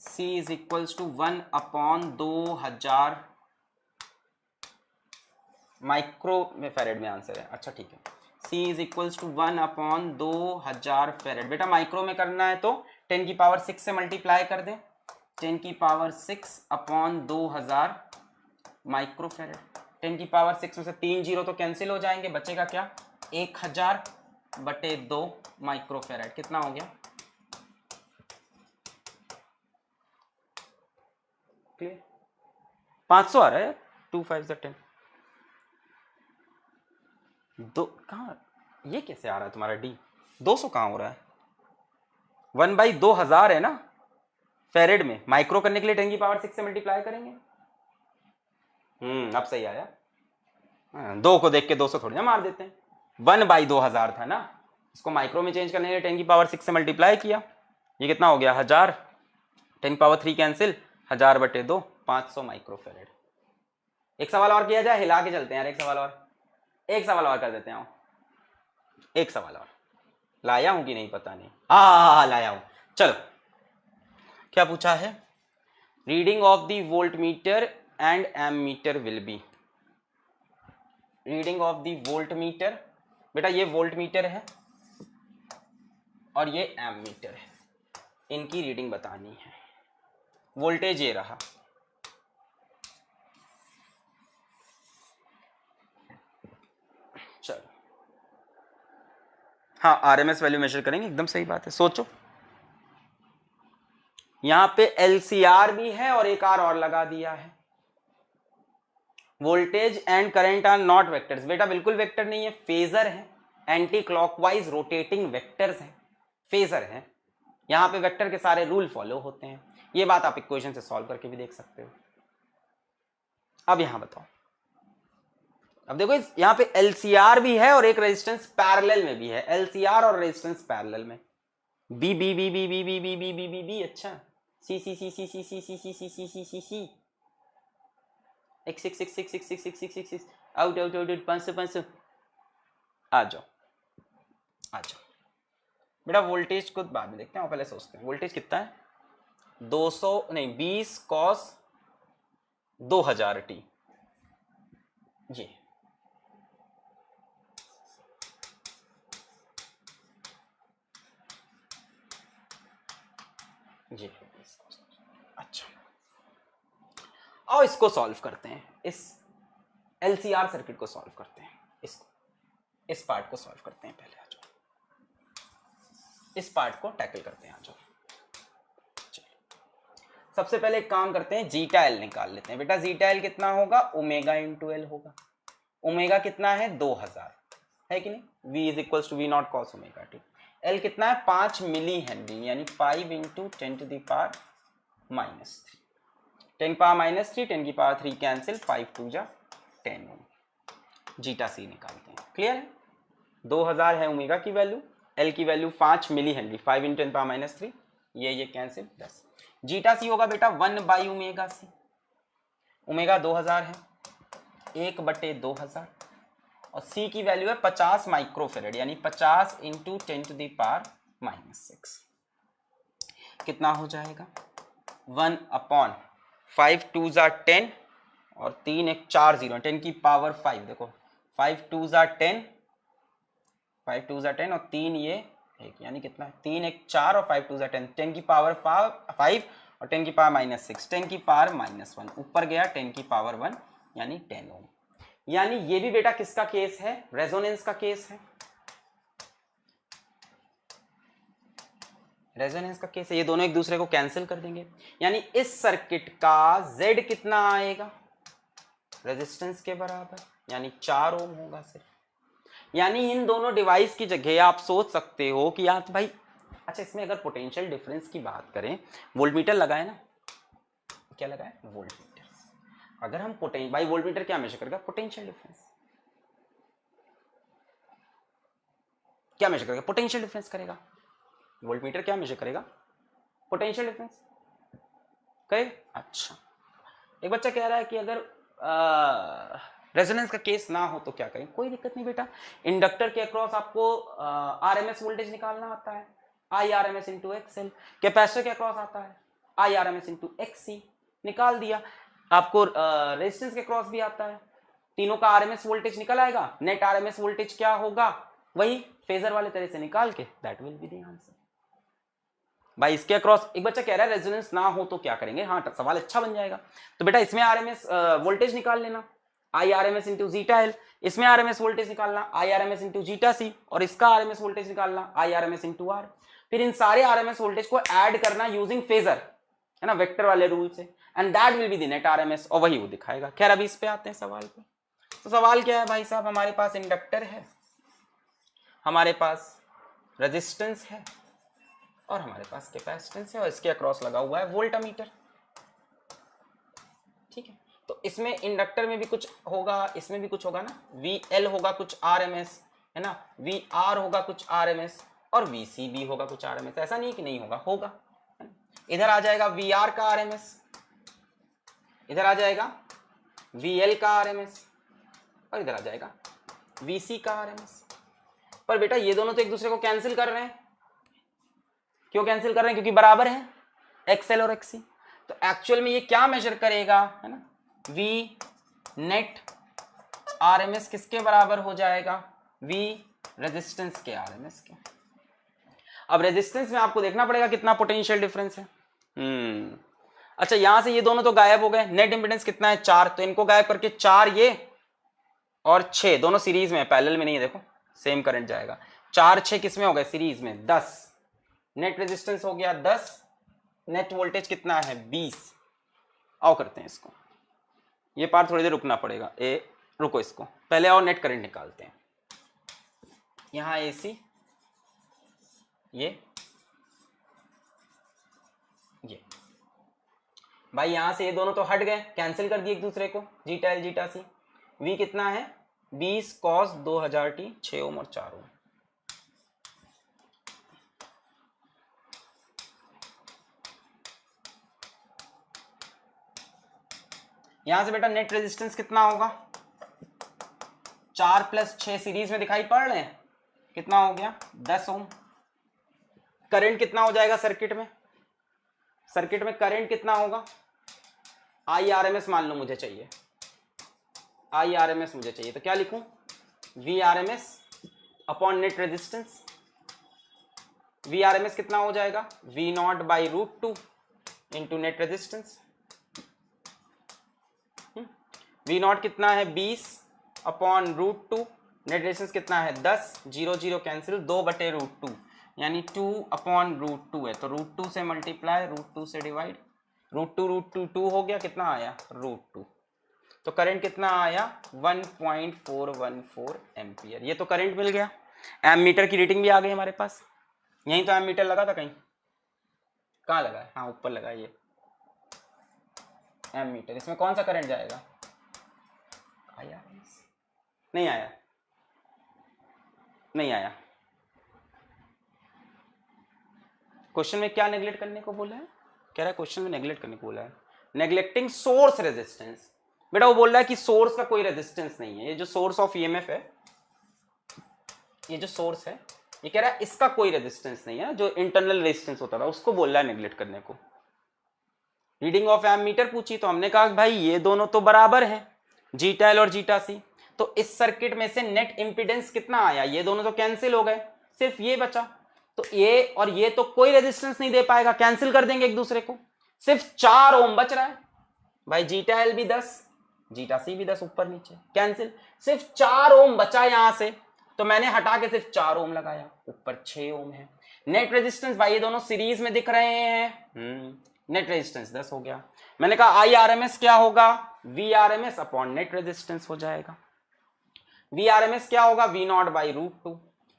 Speaker 1: C is equals to 1 upon 2000 micro में फेरेड में आंसर है। अच्छा ठीक है, C is equals to 1 upon 2000 farad. बेटा माइक्रो में करना है तो 10 की पावर 6 से मल्टीप्लाई कर दें, 10 की पावर 6 अपॉन 2000 माइक्रो फेरेड। 10 की पावर 6 में से 3 जीरो तो कैंसिल हो जाएंगे, बचेगा क्या 1000 बटे 2 माइक्रो फेरेड। कितना हो गया, क्लियर 500 आ रहा है, 2 5 10 दो कहाँ, ये कैसे आ रहा है तुम्हारा डी 200 कहाँ हो रहा है, 1 बाई 2000 है ना फेरेड में, माइक्रो करने के लिए 10 की पावर 6 से मल्टीप्लाई करेंगे। अब सही आया, 2 को देख के 200 थोड़ी ना मार देते हैं, 1 बाई 2000 था ना, इसको माइक्रो में चेंज करने के लिए 10 की पावर 6 से मल्टीप्लाई किया, ये कितना हो गया 1000, 10 की पावर 3 कैंसिल, 1000 बटे 2 500 माइक्रो फेरेड। एक सवाल और किया जाए, हिला के चलते हैं यार, एक सवाल और कर देते हैं। एक सवाल और लाया हूं कि नहीं पता नहीं, हाँ लाया हूं। चलो क्या पूछा है, reading of the voltmeter and ammeter will be. Reading of the voltmeter, बेटा ये वोल्ट मीटर है और ये एम मीटर है, इनकी रीडिंग बतानी है। वोल्टेज ये रहा, चलो हाँ आरएमएस वैल्यू मेजर करेंगे, एकदम सही बात है। सोचो यहां पे एलसीआर भी है और एक आर और लगा दिया है। Voltage and current are not vectors, बेटा बिल्कुल वेक्टर नहीं है, फेजर है, एंटी क्लॉकवाइज रोटेटिंग वेक्टर्स हैं, फेजर है। यहां पे वेक्टर के सारे रूल फॉलो होते हैं, ये बात आप इक्वेशन से सॉल्व करके भी देख सकते हो। अब यहां बताओ, अब देखो यहां पे एलसीआर भी है और एक रेजिस्टेंस पैरेलल में भी है, एलसीआर और रेजिस्टेंस पैरेलल में, B B B B B B B B B B B अच्छा सी सी सी सी सी सी सी सी सी सी सी सी सी एक 6 6 6 6 6 6 6 6 आउट आउट आउट 500 500 आ जाओ आ जाओ। बेटा वोल्टेज को बाद में देखते हैं, पहले सोचते हैं वोल्टेज कितना है, 200 नहीं 20 कॉस 2000 टी, ये ये अच्छा। और इसको सॉल्व करते हैं, इस एलसीआर सर्किट को सॉल्व करते हैं, इसको इस पार्ट को सॉल्व करते हैं। पहले आ जाओ, इस पार्ट को टैकल करते हैं, आ जाओ। सबसे पहले एक काम करते हैं, जीटा एल निकाल लेते हैं। बेटा जीटा एल कितना होगा, ओमेगा इंटू एल होगा। ओमेगा कितना है 2000 है कि नहीं, v is equals to V not cos omega T. L कितना है 5 मिली हेनरी, यानी 5 इंटू 10⁻³ 10⁻³ 10⁻³ कैंसिल, 5 2 जा 10 ओम। जीटा सी निकालते हैं, क्लियर है। 2000 है ओमेगा की वैल्यू, एल की वैल्यू 5 मिली हेनरी, 5 इंटू 10⁻³, ये कैंसिल 10। जीटा सी होगा बेटा 1/ओमेगा सी, ओमेगा 2000 है, 1/2000, और सी की वैल्यू है 50 माइक्रोफेरेड, यानी 50 इंटू 10⁻⁻6। कितना हो जाएगा 1/5 2 जा 10 और 3 1 4 0, 10⁵ देखो 5 2 जा 10, 5 2 जा 10 और 3 ये 1, यानी कितना है 3 1 4 और 5 2 जा 10, 10⁵5 और 10⁻⁻6, 10⁻⁻1 ऊपर गया 10⁻1 यानी 10 ओम। यानी ये भी बेटा किसका केस है, रेजोनेंस का केस है, रेजोनेंस का केस है। ये दोनों एक दूसरे को कैंसिल कर देंगे, यानी इस सर्किट का Z कितना आएगा, रेजिस्टेंस के बराबर, यानी 4 ओम होगा सिर्फ। यानी इन दोनों डिवाइस की जगह आप सोच सकते हो कि यार भाई अच्छा, इसमें अगर पोटेंशियल डिफरेंस की बात करें, वोल्टमीटर लगाए ना, क्या लगाए वोल्टमीटर। अगर हम भाई वोल्टमीटर क्या मेजर करेगा, पोटेंशियल डिफरेंस। क्या मेजर करेगा, पोटेंशियल डिफरेंस करेगा। वोल्टमीटर क्या मेजर करेगा, पोटेंशियल डिफरेंस करेगा। अच्छा, एक बच्चा कह रहा है कि अगर रेजोनेंस का केस ना हो तो क्या करें, कोई दिक्कत नहीं बेटा, इंडक्टर के अक्रॉस आपको आरएमएस वोल्टेज निकालना आता है, I R M S into X L. Capacitor के अक्रॉस आता है I R M S into X C, निकाल दिया। आपको रेजिस्टेंस के क्रॉस भी आता है, तीनों का आरएमएस वोल्टेज निकल आएगा, नेट आरएमएस वोल्टेज क्या होगा वही फेजर वाले तरह से निकाल के that will be the answer. भाई इसके अक्रॉस एक बच्चा कह रहा है रेजोनेंस ना हो तो क्या करेंगे, हाँ सवाल अच्छा बन जाएगा। तो बेटा इसमें आरएमएस वोल्टेज निकाल लेना, I R M S into zeta L, इसमें आरएमएस वोल्टेज निकालना I R M S into zeta C, और इसका आरएमएस वोल्टेज निकालना I R M S into R. फिर इन सारे आरएमएस वोल्टेज को ऐड करना यूजिंग फेजर, है ना, वेक्टर वाले रूल से, and that will be the net RMS, और वही वो दिखाएगा। खैर अभी इस पे आते हैं सवाल पे। तो सवाल क्या है भाई साहब, हमारे पास इंडक्टर है, हमारे पास रेजिस्टेंस है और हमारे पास कैपेसिटेंस है, और इसके अक्रॉस लगा हुआ है वोल्टमीटर। ठीक है, तो इसमें इंडक्टर में भी कुछ होगा, इसमें भी कुछ होगा ना, VL होगा कुछ RMS, है ना, VR होगा कुछ RMS, और VC भी होगा कुछ RMS। ऐसा नहीं कि नहीं होगा, होगा। इधर आ जाएगा VR का RMS, इधर आ जाएगा VL का RMS, और इधर आ जाएगा VC का RMS। पर बेटा ये दोनों तो एक दूसरे को कैंसिल कर रहे हैं। क्यों कैंसिल कर रहे हैं, क्योंकि बराबर है XL और XC। तो एक्चुअल में ये क्या मेजर करेगा, है ना, V नेट RMS किसके बराबर हो जाएगा, V रेजिस्टेंस के RMS के। अब रेजिस्टेंस में आपको देखना पड़ेगा कितना पोटेंशियल डिफरेंस है। अच्छा, यहां से ये दोनों तो गायब हो गए, नेट इंपेडेंस कितना है 4, तो इनको गायब करके 4 ये और 6 दोनों सीरीज में, पैरेलल में नहीं है, देखो सेम करंट जाएगा। 4 6 किस में हो गए, सीरीज में, 10। नेट रेजिस्टेंस हो गया 10, नेट वोल्टेज कितना है 20। आओ करते हैं इसको, ये पार्ट थोड़ी देर रुकना पड़ेगा, रुको इसको पहले, और नेट करंट निकालते हैं। यहां AC, ये भाई यहां से ये दोनों तो हट गए, कैंसिल कर दिए एक दूसरे को, जीटा एल जीटा सी। V कितना है 20 cos 2000t, 6 ओम और 4 ओम। यहां से बेटा नेट रेजिस्टेंस कितना होगा, 4 + 6 सीरीज में दिखाई पड़ रहे हैं, कितना हो गया 10 ओम। करंट कितना हो जाएगा सर्किट में, सर्किट में करंट कितना होगा, IRMS मान लो मुझे चाहिए, IRMS मुझे चाहिए, तो क्या लिखूं, VRMS upon net resistance. VRMS कितना हो जाएगा, V0/√2 into net resistance. V0 कितना है 20 अपॉन √2, नेट रेजिस्टेंस कितना है 10, 0 0 कैंसिल, 2/√2 यानी 2 अपॉन √2 है, तो √2 से मल्टीप्लाई, √2 से डिवाइड, √2 2 हो गया, कितना आया √2। तो करंट कितना आया 1.414 एम्पियर। ये तो करंट मिल गया, एमीटर की रीडिंग भी आ गई हमारे पास। यहीं तो एमीटर लगा था कहीं, कहाँ लगा है? हाँ ऊपर लगा है ये एमीटर। इसमें कौन सा करंट जाएगा? आया नहीं आया? नहीं आया। क्वेश्चन में क्या नेग्लेक्ट करने को बोला है? कह रहा है क्वेश्चन में नेग्लेक्ट करने को बोला है, नेग्लेक्टिंग सोर्स रेजिस्टेंस। बेटा वो बोल रहा है कि सोर्स का कोई रेजिस्टेंस नहीं है, ये जो सोर्स ऑफ ईएमएफ है, ये जो सोर्स है, ये कह रहा है इसका कोई रेजिस्टेंस नहीं है, जो इंटरनल रेजिस्टेंस होता था उसको बोल रहा है नेग्लेक्ट करने को। रीडिंग ऑफ एमीटर पूछी तो हमने कहा भाई ये दोनों तो बराबर हैं, जीटा एल और जीटा सी, तो इस सर्किट में से नेट इंपीडेंस कितना आया? ये दोनों तो कैंसिल हो गए, सिर्फ ये बचा, तो ये और ये तो कोई रेजिस्टेंस नहीं दे पाएगा, कैंसिल कर देंगे एक दूसरे को, सिर्फ 4 ओम बच रहा है भाई। जीटा एल भी 10, जीटा सी भी 10, ऊपर नीचे कैंसिल, सिर्फ 4 ओम बचा यहां से, तो मैंने हटा के सिर्फ 4 ओम लगाया, ऊपर 6 ओम है। नेट रेजिस्टेंस भाई ये दोनों सीरीज में दिख रहे हैं, नेट रेजिस्टेंस 10 हो गया। मैंने कहा आई आर एम एस क्या होगा? V R M S upon net resistance हो जाएगा। वी आर एम एस क्या होगा? V naught by root two,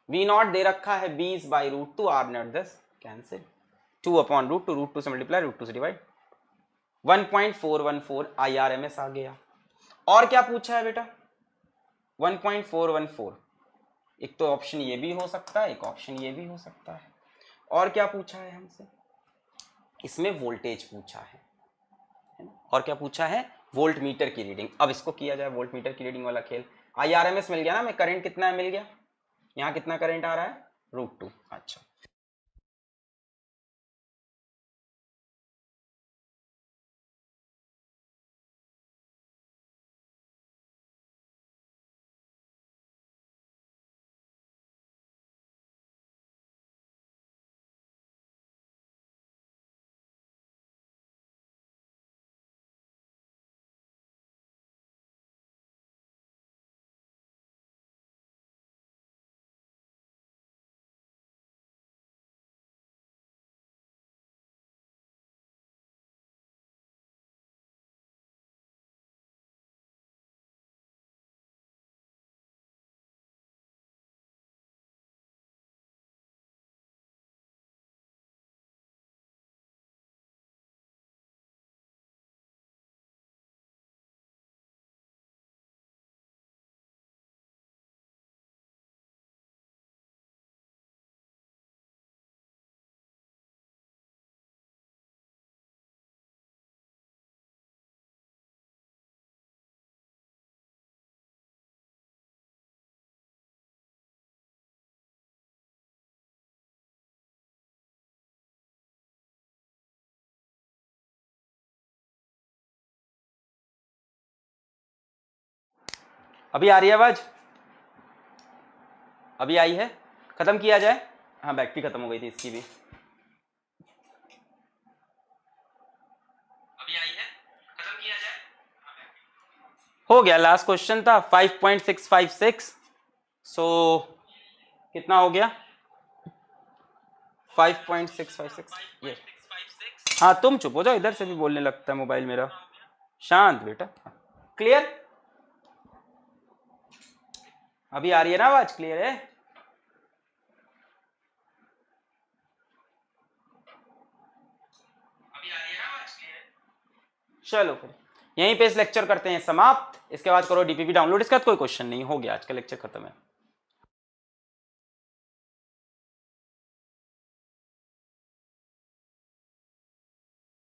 Speaker 1: V naught दे रखा है 20 by root two, R naught 10 cancel, 2 upon root two से मल्टीप्लाई, रूट टू से divide, 1.414 I R M S आ गया। और क्या पूछा है बेटा? 1.414, एक तो ऑप्शन ये भी हो सकता है, एक ऑप्शन ये भी हो सकता है। और क्या पूछा है हमसे? इसमें वोल्टेज पूछा है ना? और क्या पूछा है? वोल्ट मीटर की रीडिंग। अब इसको किया जाए वोल्ट मीटर की रीडिंग वाला खेल। IRMS मिल गया ना, मैं करंट कितना है मिल गया, यहाँ कितना करंट आ रहा है? √2। अच्छा अभी आ रही है आवाज? अभी आई है? खत्म किया जाए? हाँ बैटरी खत्म हो गई थी इसकी भी। अभी आई है? खत्म किया जाए? हो गया, लास्ट क्वेश्चन था 5.656। सो कितना हो गया? 5.656। ये हाँ तुम चुप हो जाओ, इधर से भी बोलने लगता है मोबाइल मेरा। शांत बेटा। क्लियर? अभी आ रही है ना आवाज? क्लियर है? अभी आ रही है ना आवाज? क्लियर? चलो फिर यहीं पे इस लेक्चर करते हैं समाप्त। इसके बाद करो डीपीपी डाउनलोड, इसके बाद कोई क्वेश्चन नहीं, हो गया आज का लेक्चर खत्म है।